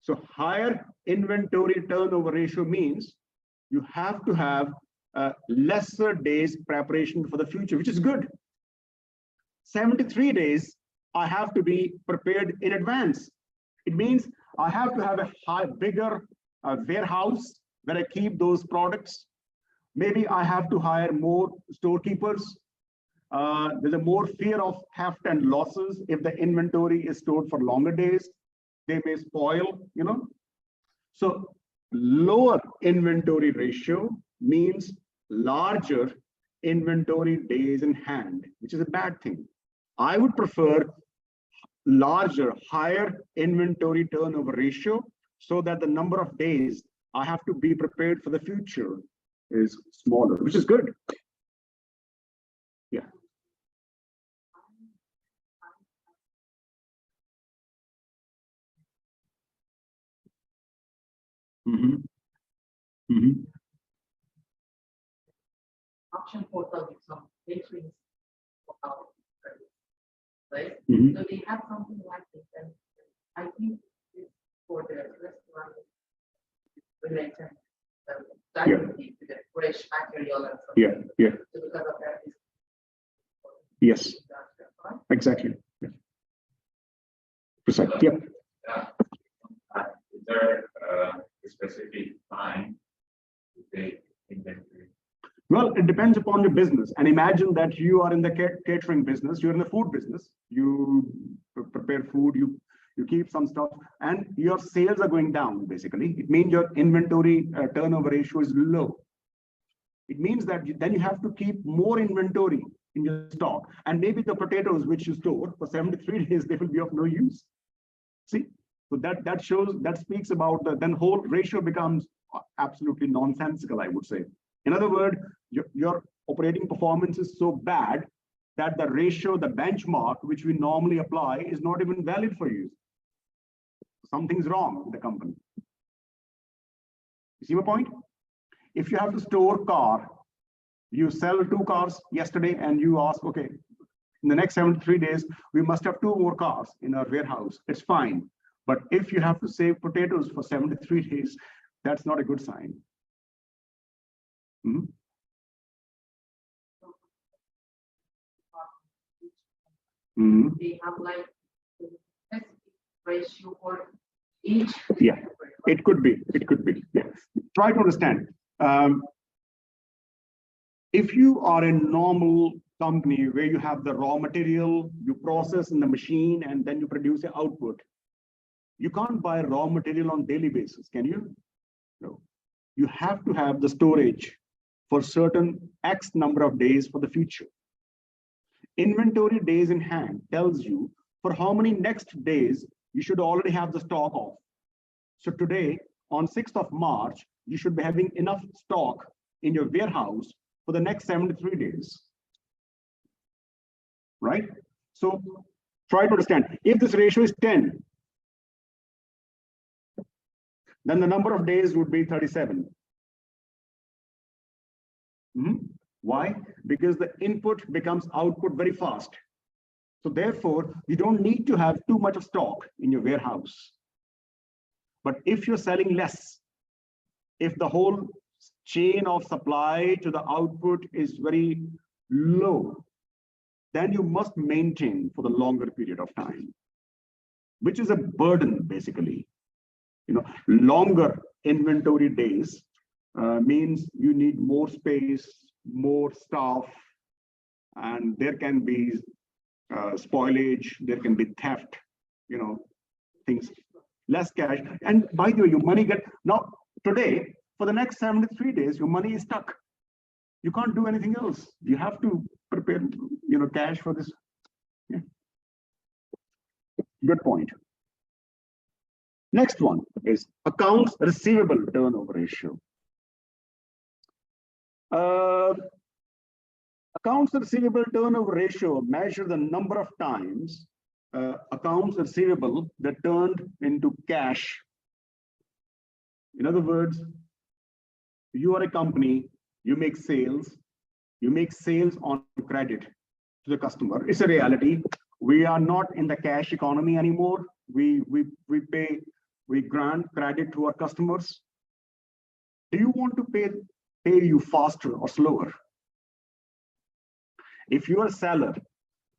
So higher inventory turnover ratio means you have to have lesser days preparation for the future, which is good. 73 days, I have to be prepared in advance. It means I have to have a bigger warehouse where I keep those products. Maybe I have to hire more storekeepers. There's a more fear of theft and losses. If the inventory is stored for longer days, they may spoil, you know. So lower inventory ratio means larger inventory days in hand, which is a bad thing. I would prefer larger, higher inventory turnover ratio so that the number of days I have to be prepared for the future is smaller, which is good. Yeah. Mm-hmm. Mm-hmm. Auction portal with some patrons about right? Mm-hmm. So they have something like this, and I think it's for the restaurant related. That Yeah. would be the fresh material and so. Yeah. Yeah. So because of that, it's Yes. Exactly. Yeah. Precise. Yeah. Is there a specific time to take inventory? Well, it depends upon your business. And imagine that you are in the catering business, you're in the food business, you prepare food, you keep some stuff, and your sales are going down, basically. It means your inventory turnover ratio is low. It means that then you have to keep more inventory in your stock. And maybe the potatoes which you store for 73 days, they will be of no use. See, so that shows, that speaks about the then whole ratio becomes absolutely nonsensical, I would say. In other words, your operating performance is so bad that the ratio, the benchmark which we normally apply is not even valid for you. Something's wrong with the company. You see my point? If you have to store car, you sell 2 cars yesterday and you ask, okay, in the next 73 days, we must have 2 more cars in our warehouse. It's fine. But if you have to save potatoes for 73 days, that's not a good sign. Mm-hmm. Mm-hmm. They have like a specific ratio for each. Yeah, it could be. It could be. Yeah. Try to understand. If you are a normal company where you have the raw material, you process in the machine, and then you produce an output, you can't buy raw material on daily basis, can you? No. You have to have the storage for certain X number of days for the future. Inventory days in hand tells you for how many next days you should already have the stock of. So today, on 6th of March, you should be having enough stock in your warehouse for the next 73 days. Right? So try to understand. If this ratio is 10, then the number of days would be 37. Why? Because the input becomes output very fast. So therefore, you don't need to have too much of stock in your warehouse. But if you're selling less, if the whole chain of supply to the output is very low, then you must maintain for the longer period of time, which is a burden, basically. Longer inventory days means you need more space, more staff, and there can be spoilage, there can be theft, things, less cash. And by the way, your money now today, for the next 73 days, your money is stuck. You can't do anything else. You have to prepare, cash for this. Yeah. Good point. Next one is accounts receivable turnover ratio. Accounts receivable turnover ratio measure the number of times accounts receivable that turned into cash. In other words, you are a company, you make sales on credit to the customer. It's a reality. We are not in the cash economy anymore. We grant credit to our customers. Do you want to pay you faster or slower? If you are a seller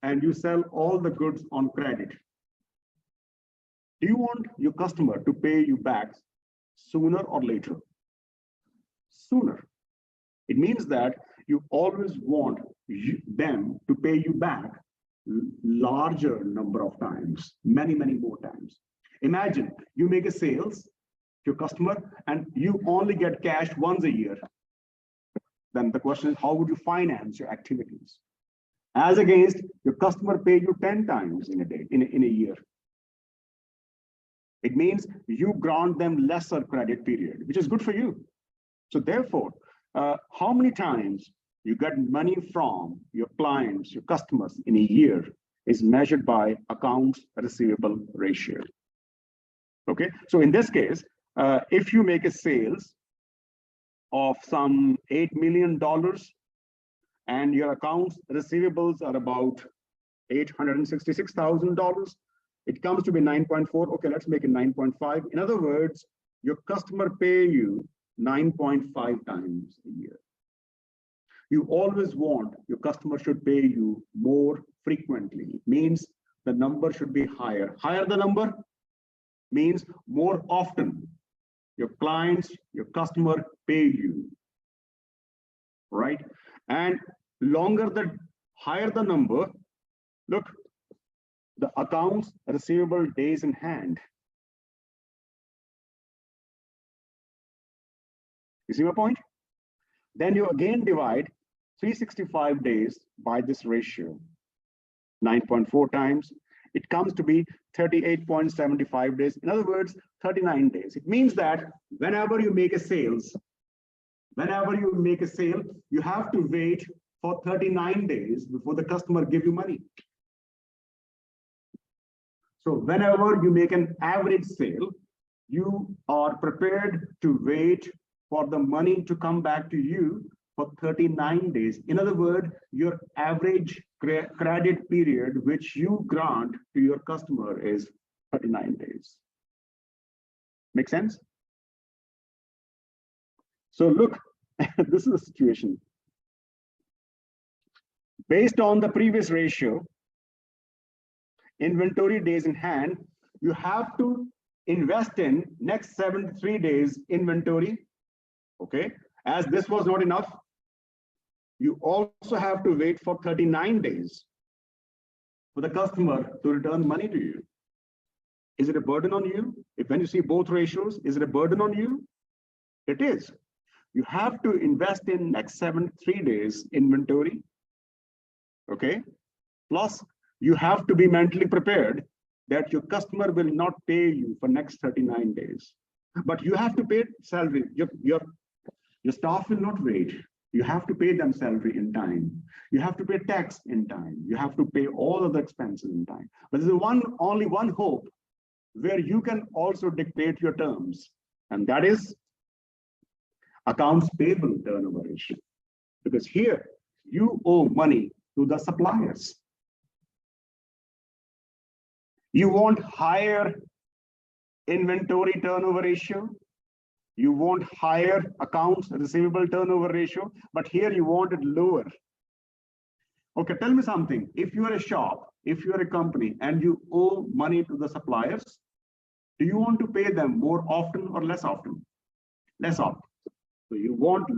and you sell all the goods on credit, do you want your customer to pay you back sooner or later? Sooner. It means that you always want them to pay you back larger number of times, many more times. Imagine you make a sales to your customer and you only get cash once a year. Then the question is, how would you finance your activities? as against your customer pay you 10 times in a day, in a year. It means you grant them lesser credit period, which is good for you. So therefore, how many times you get money from your clients, your customers in a year is measured by accounts receivable ratio. Okay, so in this case, if you make a sales of some $8 million and your accounts receivables are about $866,000, it comes to be 9.4. Okay, let's make it 9.5. In other words, your customer pay you 9.5 times a year. You always want your customer should pay you more frequently. It means the number should be higher. Higher the number means more often your clients, your customer pay you, right? And higher the number, look, the accounts receivable days in hand. You see my point? Then you again divide 365 days by this ratio, 9.4 times. It comes to be 38.75 days. In other words, 39 days. It means that whenever you make a sale, you have to wait for 39 days before the customer give you money. So whenever you make an average sale, you are prepared to wait for the money to come back to you for 39 days. In other words, your average credit period which you grant to your customer is 39 days. Make sense? So look, this is the situation. Based on the previous ratio, inventory days in hand, you have to invest in next 73 days inventory. Okay, as this was not enough, you also have to wait for 39 days for the customer to return money to you. Is it a burden on you? If when you see both ratios, is it a burden on you? It is. You have to invest in next 73 days inventory. Okay, plus you have to be mentally prepared that your customer will not pay you for next 39 days. But you have to pay salary. Your staff will not wait. You have to pay them salary in time. You have to pay tax in time. You have to pay all of the expenses in time. But there's only one hope where you can also dictate your terms, and that is accounts payable turnover ratio. Because here you owe money to the suppliers. You want higher inventory turnover ratio. You want higher accounts receivable turnover ratio, but here you want it lower. Okay, tell me something. If you are a shop, if you are a company and you owe money to the suppliers, do you want to pay them more often or less often? Less often. So you want a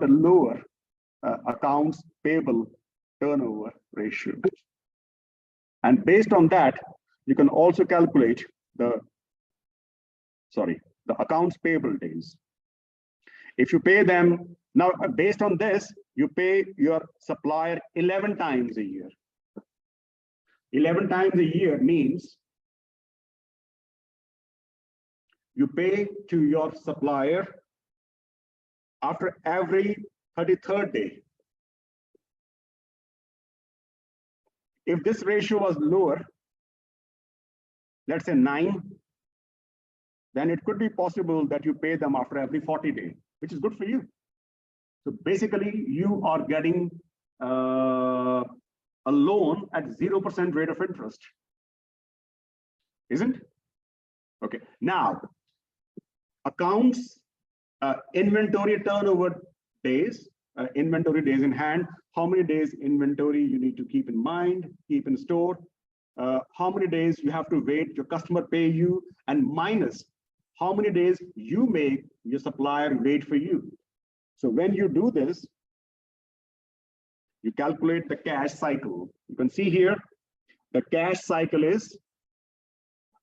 lower accounts payable turnover ratio. And based on that, you can also calculate the accounts payable days. If you pay them, now based on this, you pay your supplier 11 times a year. 11 times a year means you pay to your supplier after every 33rd day. If this ratio was lower, let's say 9, then it could be possible that you pay them after every 40 days, which is good for you. So basically, you are getting a loan at 0% rate of interest, isn't? Okay. Now, accounts inventory turnover days, inventory days in hand. How many days inventory you need to keep in mind, keep in store? How many days you have to wait your customer pay you, and minus how many days you make your supplier wait for you. So when you do this, you calculate the cash cycle. You can see here, the cash cycle is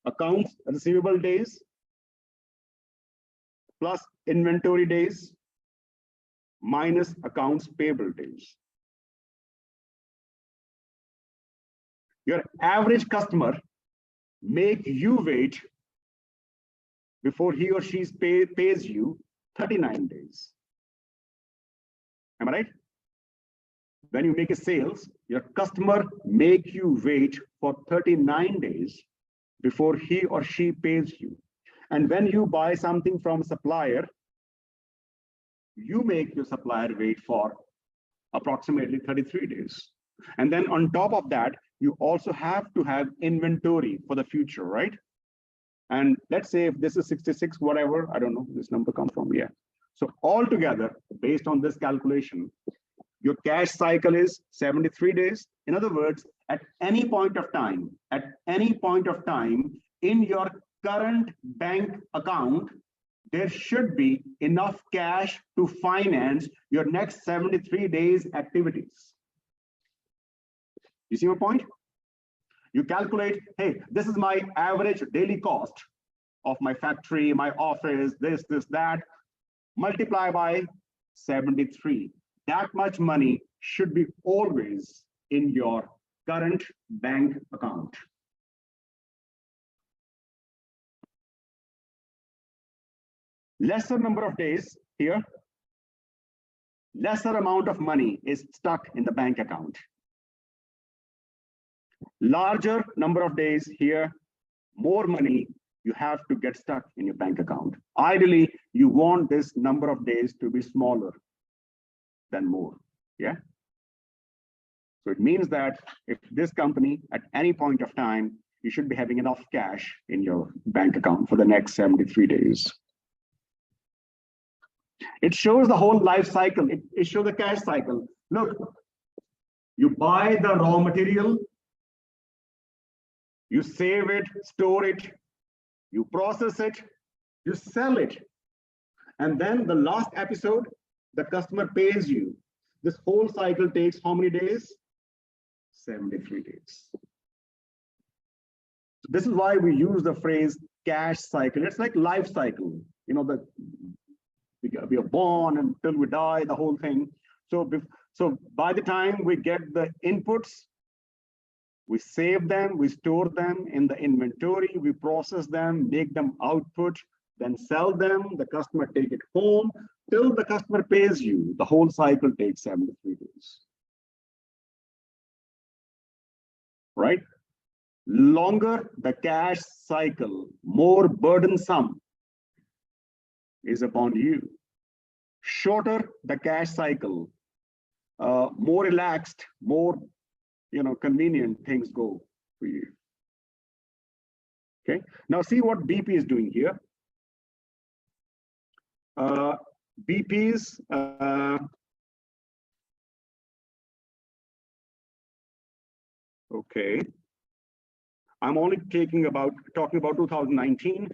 accounts receivable days plus inventory days minus accounts payable days. Your average customer make you wait before he or she pays you 39 days. Am I right? When you make a sales, your customer make you wait for 39 days before he or she pays you. And when you buy something from a supplier, you make your supplier wait for approximately 33 days. And then on top of that, you also have to have inventory for the future, right? And let's say if this is 66, whatever, I don't know, this number comes from, yeah. So altogether, based on this calculation, your cash cycle is 73 days. In other words, at any point of time in your current bank account, there should be enough cash to finance your next 73 days activities. You see my point? You calculate, hey, this is my average daily cost of my factory, my office, this, that, multiply by 73. That much money should be always in your current bank account. Lesser number of days here, lesser amount of money is stuck in the bank account. Larger number of days here, more money you have to get stuck in your bank account. Ideally, you want this number of days to be smaller than more, yeah? So it means that if this company at any point of time, you should be having enough cash in your bank account for the next 73 days. It shows the whole life cycle. It shows the cash cycle. Look, you buy the raw material, you save it, store it, you process it, you sell it. And then the last episode, the customer pays you. This whole cycle takes how many days? 73 days. This is why we use the phrase cash cycle. It's like life cycle. You know, we are born until we die, the whole thing. So by the time we get the inputs, we save them, we store them in the inventory, we process them, make them output, then sell them, the customer take it home, till the customer pays you. The whole cycle takes 73 days. Right? Longer the cash cycle, more burdensome is upon you. Shorter the cash cycle, more relaxed, more convenient things go for you. Okay, now see what BP is doing here. BP's okay. I'm only talking about 2019.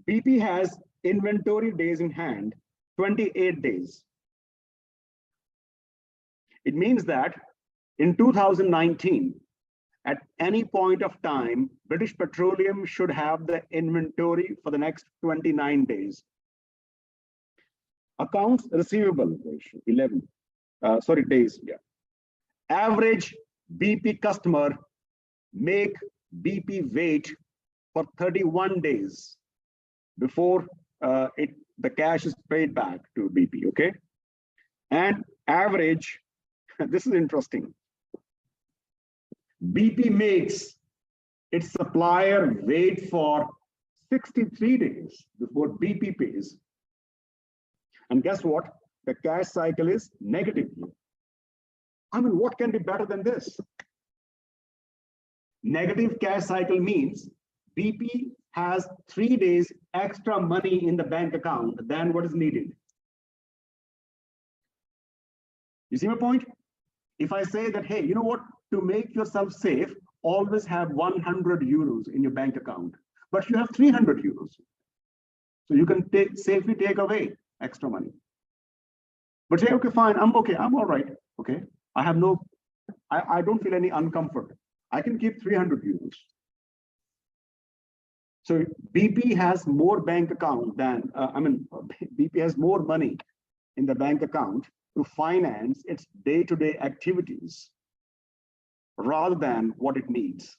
BP has inventory days in hand, 28 days. It means that in 2019, at any point of time, British Petroleum should have the inventory for the next 29 days. Accounts receivable ratio, 11, days, yeah. Average BP customer make BP wait for 31 days before the cash is paid back to BP, okay? And average, this is interesting. BP makes its supplier wait for 63 days before BP pays. And guess what? The cash cycle is negative here. I mean, what can be better than this? Negative cash cycle means BP has 3 days extra money in the bank account than what is needed. You see my point? If I say that, hey, you know what? To make yourself safe, always have 100 euros in your bank account, but you have 300 euros. So you can safely take away extra money. But say, okay, fine, I'm okay, I'm all right, okay? I have no, I don't feel any uncomfort. I can keep 300 euros. So BP has more bank account than, BP has more money in the bank account to finance its day-to-day activities rather than what it needs.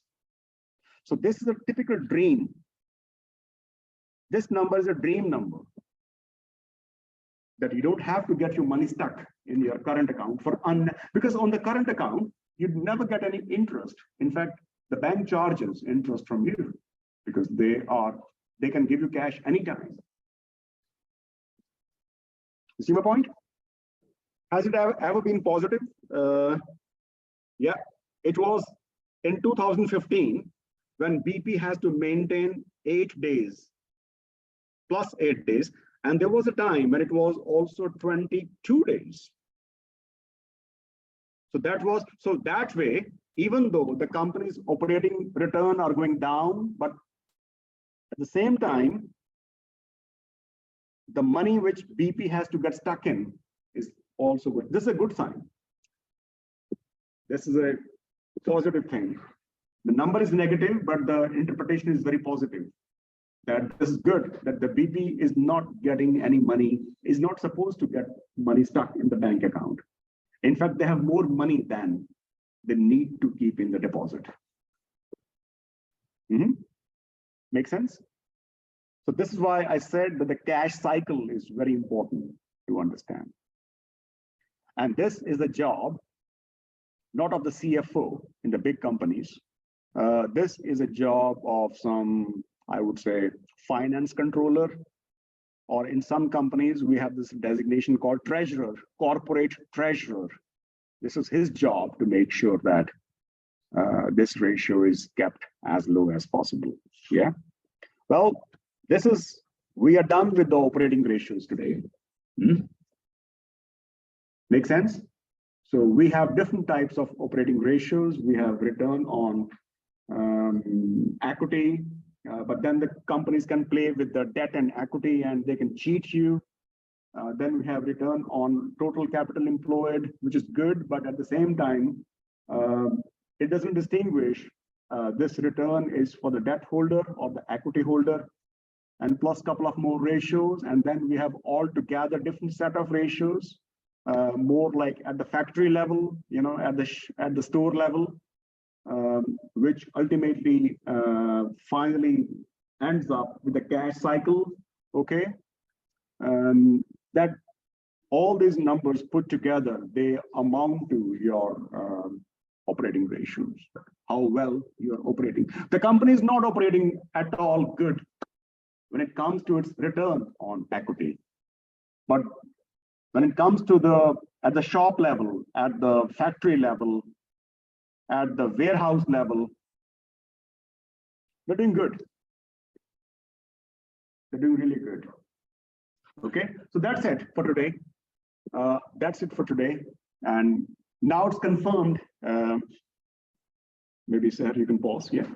So this is a typical dream. This number is a dream number, that you don't have to get your money stuck in your current account because on the current account, you'd never get any interest. In fact, the bank charges interest from you because they can give you cash anytime. You see my point? Has it ever been positive? Yeah, it was in 2015 when BP has to maintain 8 days plus 8 days. And there was a time when it was also 22 days. So that way, even though the company's operating return are going down, but at the same time, the money which BP has to get stuck in is also good. This is a good sign. This is a positive thing. The number is negative, but the interpretation is very positive. That this is good, that the BP is not getting any money, is not supposed to get money stuck in the bank account. In fact, they have more money than they need to keep in the deposit. Make sense? So this is why I said that the cash cycle is very important to understand. And this is the job, not of the CFO in the big companies. This is a job of some, I would say, finance controller, or in some companies, we have this designation called treasurer, corporate treasurer. This is his job to make sure that this ratio is kept as low as possible. Yeah. Well, we are done with the operating ratios today. Make sense? So we have different types of operating ratios. We have return on equity, but then the companies can play with the debt and equity and they can cheat you. Then we have return on total capital employed, which is good, but at the same time, it doesn't distinguish this return is for the debt holder or the equity holder, and plus a couple of more ratios. And then we have all together different set of ratios, more like at the factory level, at the store level, which ultimately finally ends up with the cash cycle. Okay, that all these numbers put together, they amount to your operating ratios, how well you're operating. The company is not operating at all good when it comes to its return on equity, but when it comes to at the shop level, at the factory level, at the warehouse level, they're doing good. They're doing really good. Okay, so that's it for today. That's it for today. And now it's confirmed. Maybe, sir, you can pause. Yeah.